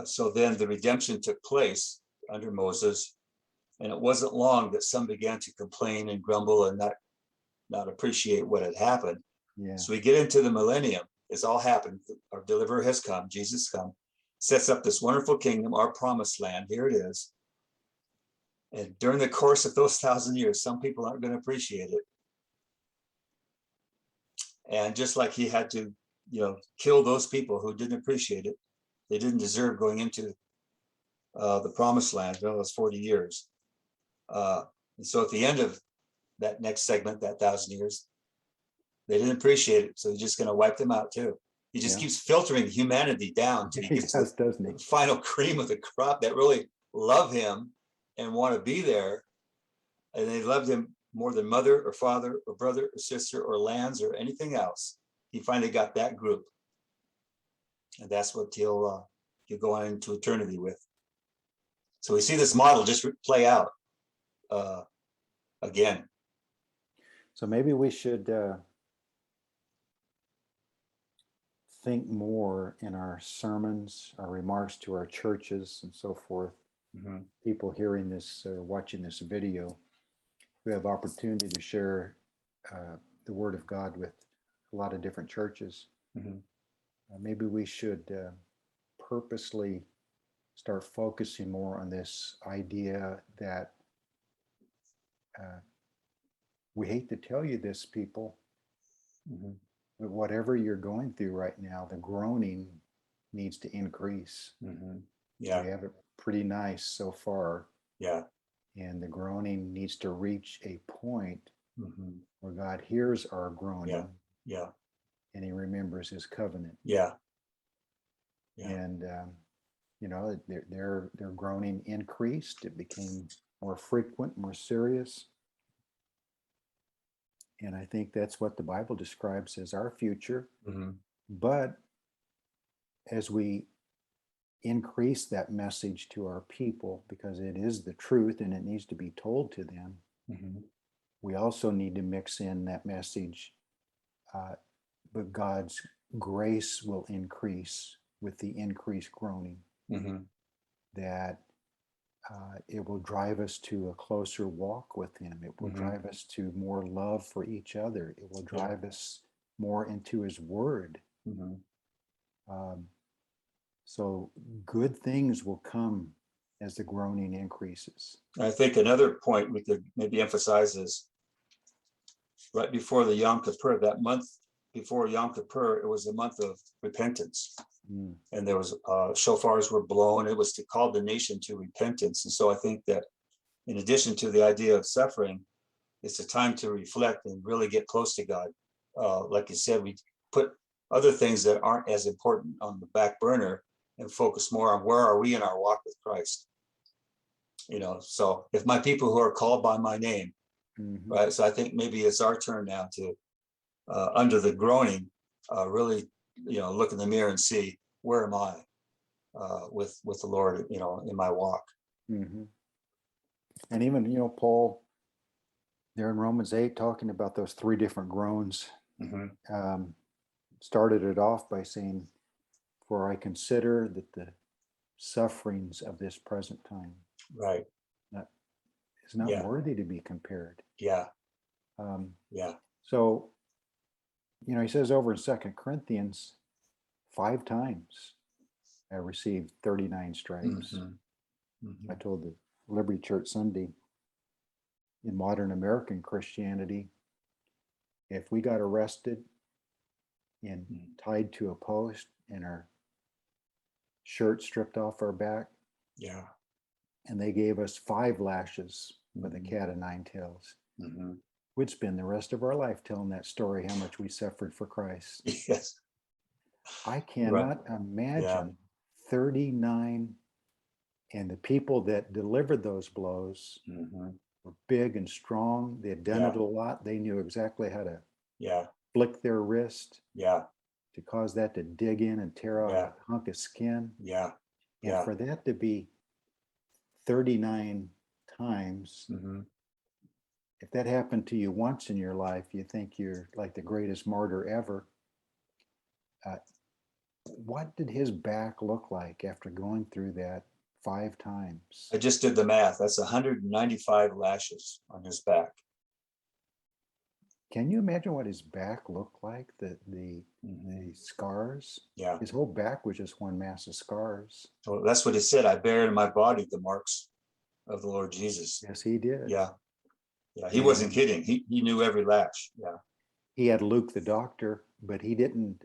so then the redemption took place under Moses, and it wasn't long that some began to complain and grumble and not appreciate what had happened. Yeah. So we get into the millennium. It's all happened. Our deliverer has come. Jesus come, sets up this wonderful kingdom, our promised land. Here it is. And during the course of those 1,000 years, some people aren't going to appreciate it. And just like he had to, kill those people who didn't appreciate it, they didn't deserve going into the promised land. Well, it was 40 years. And so at the end of that next segment, that 1,000 years, they didn't appreciate it. So he's just going to wipe them out too. He just keeps filtering humanity down till he He gets does, doesn't he? the final cream of the crop that really love him and want to be there. and they loved him more than mother or father or brother or sister or lands or anything else. He finally got that group. And that's what he'll go on into eternity with. So we see this model just play out again. So maybe we should think more in our sermons, our remarks to our churches and so forth. Mhm. People hearing this or watching this video who have opportunity to share the word of God with a lot of different churches. Mhm. Maybe we should purposely start focusing more on this idea that we hate to tell you this, people, Mhm. but whatever you're going through right now, the groaning needs to increase. Mhm. We Yeah, have it pretty nice so far, yeah. and the groaning needs to reach a point Mhm. where God hears our groaning Yeah, yeah, and he remembers his covenant. yeah, yeah. And their groaning increased. It became more frequent, more serious. And I think that's what the Bible describes as our future. Mhm. But as we increase that message to our people, because it is the truth and it needs to be told to them, Mhm. we also need to mix in that message. But God's grace will increase with the increased groaning, Mhm. that it will drive us to a closer walk with him. It will Mhm. drive us to more love for each other. It will Yeah. drive us more into his word. Mhm. So good things will come as the groaning increases. I think another point we could maybe emphasize is right before the Yom Kippur, that month before Yom Kippur, it was a month of repentance. Mm. And there was shofars were blown. It was to call the nation to repentance. And so I think that in addition to the idea of suffering, it's a time to reflect and really get close to God. Like you said, we put other things that aren't as important on the back burner and focus more on where are we in our walk with Christ. So if my people who are called by my name, Mm-hmm. right? So I think maybe it's our turn now to, under the groaning, really, look in the mirror and see, where am I with the Lord, in my walk. Mm-hmm. And even, Paul, there in Romans 8, talking about those three different groans, Mm-hmm. started it off by saying, for I consider that the sufferings of this present time Right. is not Yeah. worthy to be compared. Yeah. Um, Yeah. so, he says over in 2 Corinthians, 5 times I received 39 stripes. Mm-hmm. Mm-hmm. I told the Liberty Church Sunday, in modern American Christianity, if we got arrested and tied to a post and our shirt stripped off our back, Yeah. and they gave us 5 lashes with a Mhm. cat of 9 tails, Mm-hmm. we'd spend the rest of our life telling that story, how much we suffered for Christ. Yes. I Right. cannot imagine 39, and the people that delivered those blows Mm-hmm. were big and strong. They had done Yeah. it a lot. They knew exactly how to Yeah. flick their wrist Yeah. to cause that to dig in and tear out Yeah. a hunk of skin. Yeah. And Yeah. for that to be 39 times, Mm-hmm. if that happened to you once in your life, you think you're like the greatest martyr ever. What did his back look like after going through that 5 times? I just did the math. That's 195 lashes on his back. Can you imagine what his back looked like? The Mm-hmm. scars. Yeah. His whole back was just one mass of scars. Well, that's what he said. I bear in my body the marks of the Lord Jesus. Yes, he did. Yeah. Yeah. He wasn't kidding. He knew every lash. Yeah. He had Luke the doctor, but he didn't.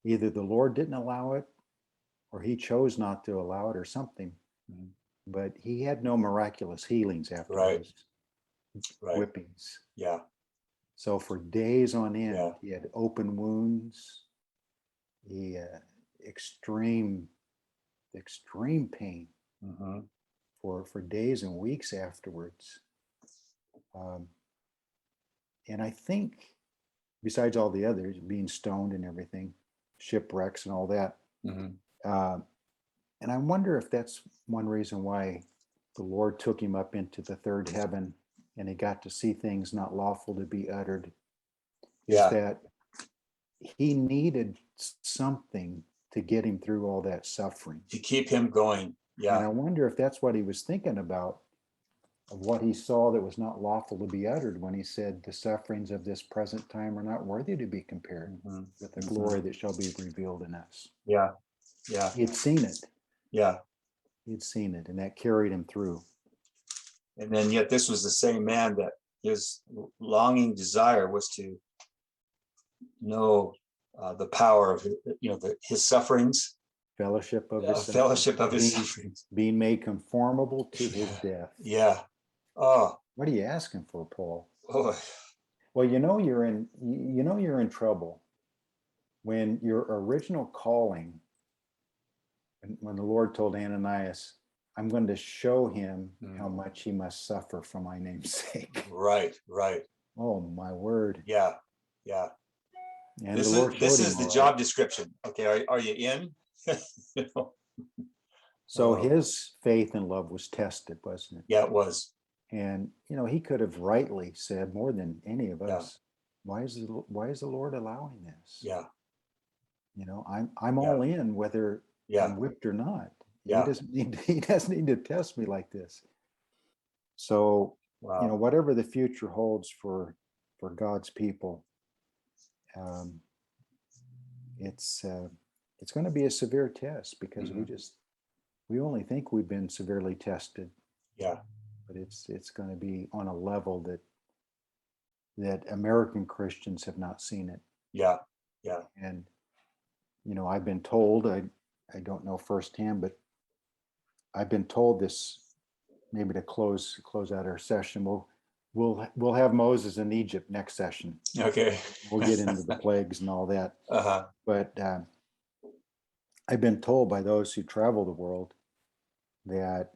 Either the Lord didn't allow it, or he chose not to allow it, or something. Mm-hmm. But he had no miraculous healings after Right. those Right. whippings. Yeah. So for days on end, Yeah. he had open wounds. He extreme pain Mm-hmm. for days and weeks afterwards. Um, and I think, besides all the others, being stoned and everything, shipwrecks and all that, Mhm. and I wonder if that's one reason why the Lord took him up into the third heaven and he got to see things not lawful to be uttered, is Yeah. that he needed something to get him through all that suffering. To keep him going. And I Yeah. wonder if that's what he was thinking about, of what he saw that was not lawful to be uttered when he said, the sufferings of this present time are not worthy to be compared Mhm. with the Mhm. glory that shall be revealed in us. Yeah. Yeah. He had seen it. Yeah. He'd seen it, and that carried him through. And then yet this was the same man that his longing desire was to know the power of his sufferings, Fellowship of his fellowship of his being, sufferings. being made conformable to his death. Yeah. Oh, What are you asking for, Paul? oh, Well, you're in trouble when your original calling, when the Lord told Ananias, I'm going to show him how much he must suffer for my name's sake. right. Oh, my word. Yeah. Yeah. And This the Lord is showed this him is the all job right. description. Okay, are you in? You know? So Oh, his faith and love was tested, wasn't it? yeah, it was. And he could have rightly said, more than any of Yeah. us, why is the Lord allowing this? Yeah. I'm Yeah. all in, whether Yeah. I'm whipped or not. He Yeah. doesn't need to test me like this. So, Wow. whatever the future holds for God's people, it's going to be a severe test, because Mhm. we only think we've been severely tested, Yeah. but it's going to be on a level that American Christians have not seen it. Yeah. Yeah. And I've been told, I don't know firsthand, but I've been told this, maybe to close out our session. We'll have Moses in Egypt next session. Okay. We'll get into the plagues and all that. Uh-huh. But I've been told by those who travel the world that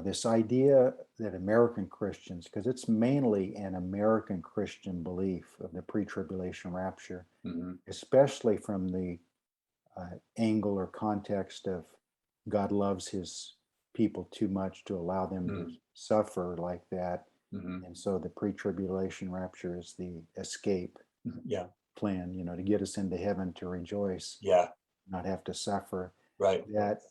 this idea that American Christians, because it's mainly an American Christian belief of the pre-tribulation rapture, Mhm. especially from the angle or context of God loves his people too much to allow them to suffer like that. Mhm. And so the pre-tribulation rapture is the escape Yeah. plan, to get us into heaven to rejoice, Yeah. not have to suffer. Right. That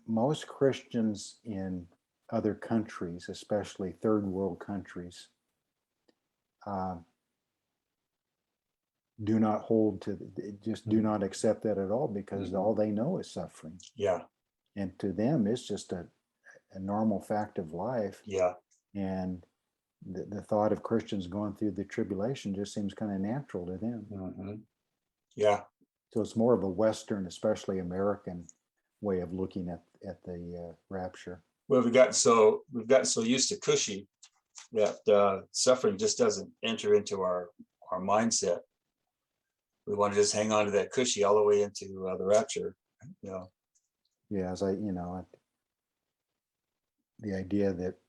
most Christians in other countries, especially third world countries, do not hold to, just do not accept that at all, because all they know is suffering. Yeah. And to them, it's just a normal fact of life. Yeah. And the thought of Christians going through the tribulation just seems kind of natural to them. Mhm. Yeah. So it's more of a Western, especially American, way of looking at the rapture. Well, we've gotten so used to cushy that suffering just doesn't enter into our mindset. We want to just hang on to that cushy all the way into the rapture. Yeah, as the idea that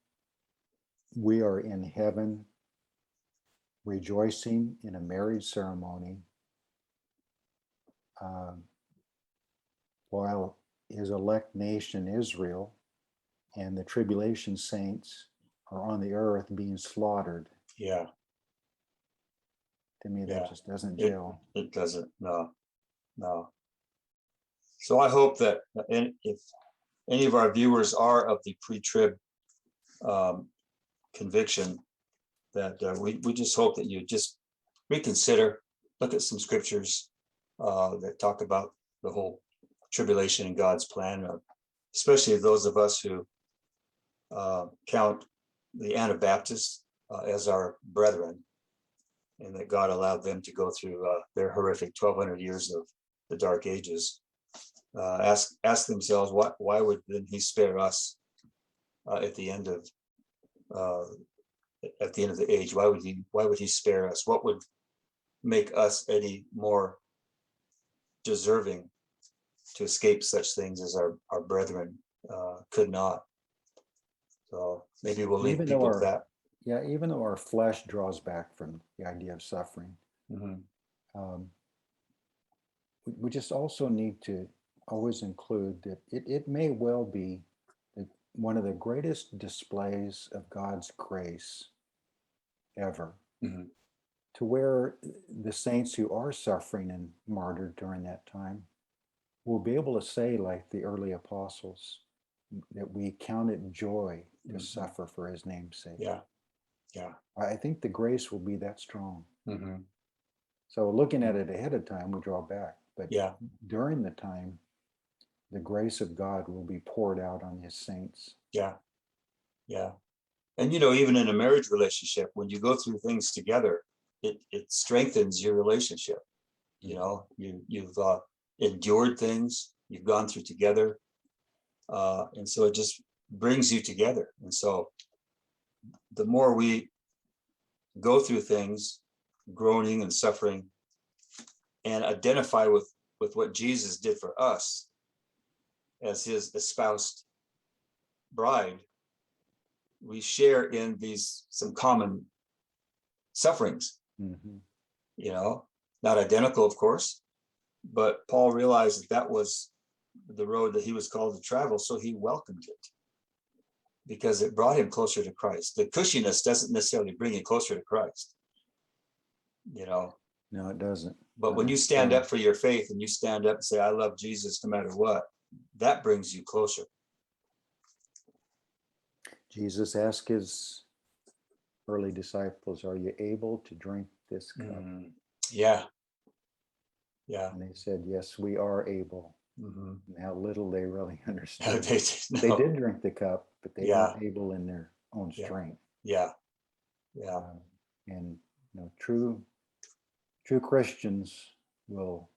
we are in heaven rejoicing in a marriage ceremony, while his elect nation Israel and the tribulation saints are on the earth being slaughtered. Yeah. To me, that just doesn't It, gel. it doesn't. No. So I hope that if any of our viewers are of the pre-trib conviction, that we just hope that you just reconsider, look at some scriptures that talk about the whole tribulation and God's plan, especially those of us who count the Anabaptists as our brethren, and that God allowed them to go through their horrific 1200 years of the Dark Ages. Ask themselves, why would then he spare us at the end of the age? Why would he spare us? What would make us any more deserving to escape such things as our brethren could not? So maybe we'll leave people with that. yeah, even though our flesh draws back from the idea of suffering, Mhm. um, we just also need to always include that it may well be that one of the greatest displays of God's grace ever, Mhm. to where the saints who are suffering and martyred during that time will be able to say, like the early apostles, that we count it joy to Mhm. suffer for his name's sake. Yeah. Yeah. I think the grace will be that strong. Mhm. So looking at it ahead of time, we draw back. But Yeah. during the time, the grace of God will be poured out on his saints. Yeah. Yeah. And even in a marriage relationship, when you go through things together, it strengthens your relationship. You've endured things you've gone through together, and so it just brings you together. And so the more we go through things, groaning and suffering, and identify with what Jesus did for us as his espoused bride, we share in these some common sufferings. Mhm. Not identical, of course, but Paul realized that was the road that he was called to travel, so he welcomed it because it brought him closer to Christ. The cushiness doesn't necessarily bring you closer to Christ, No, it doesn't. but when you stand up for your faith and you stand up and say, I love Jesus no matter what, that brings you closer. Jesus asked his early disciples, are you able to drink this cup? Yeah. Yeah. And they said, yes, we are able. Mm-hmm. And how little they really understood. No. They did drink the cup, but they Yeah. weren't able in their own Yeah. strength. Yeah. Yeah. And true Christians will,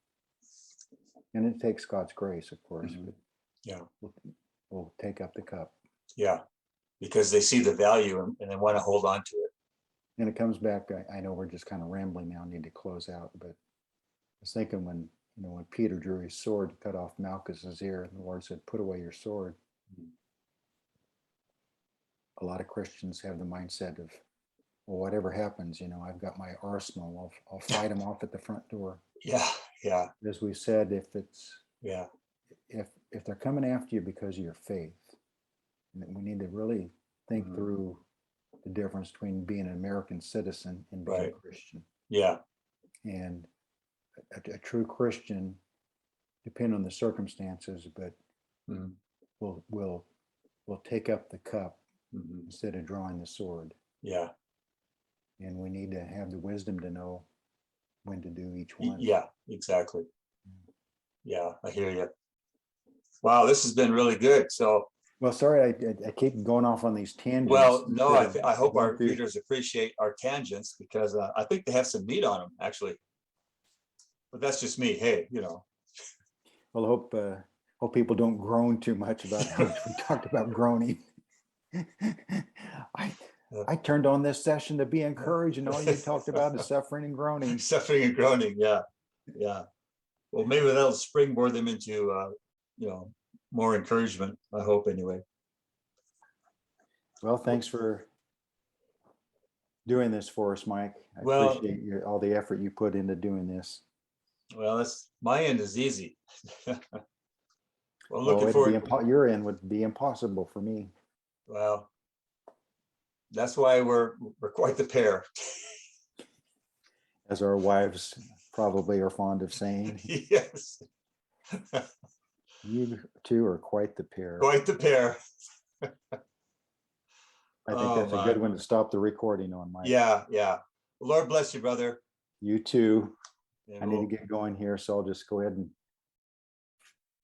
and it takes God's grace, of course, Mhm. but Yeah. will take up the cup. Yeah. Because they see the value and they want to hold on to it. And it comes back, I know we're just kind of rambling now, need to close out, but I was thinking when Peter drew his sword to cut off Malchus's ear, and the Lord said, put away your sword. Mhm. A lot of Christians have the mindset of, well, whatever happens, I've got my arsenal. I'll fight them off at the front door. Yeah. Yeah. As we said, Yeah. if they're coming after you because of your faith, we need to really think Mhm. through the difference between being an American citizen and being Right. a Christian. Yeah. And a true Christian, depending on the circumstances, but Mhm. will take up the cup Mhm. instead of drawing the sword. Yeah. And we need to have the wisdom to know when to do each one. Yeah, exactly. Yeah, I hear you. Wow, this has been really good. So, well, sorry, I keep going off on these tangents. well, no, I hope our going through- readers appreciate our tangents because I think they have some meat on them, actually. But that's just me. Hey, Well, I hope people don't groan too much about how much we talked about groaning. I turned on this session to be encouraged, and all you talked about is suffering and groaning. Suffering and groaning. Yeah. Yeah. Well, maybe that'll springboard them into, more encouragement. I hope anyway. Well, thanks for doing this for us, Mike. I Well- appreciate all the effort you put into doing this. Well, my end is easy. Well, Well, looking forward. your end would be impossible for me. Well, that's why we're quite the pair. As our wives probably are fond of saying. Yes, You two are quite the pair. quite the pair. I think that's a good one to stop the recording on, Mike. Yeah, yeah. Lord bless you, brother. You too. And I need to get going here, so I'll just go ahead and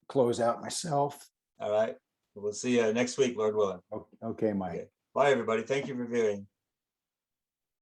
close out myself. all right. We'll see you next week, Lord willing. Okay, Mike. Okay. Bye, everybody. Thank you for viewing.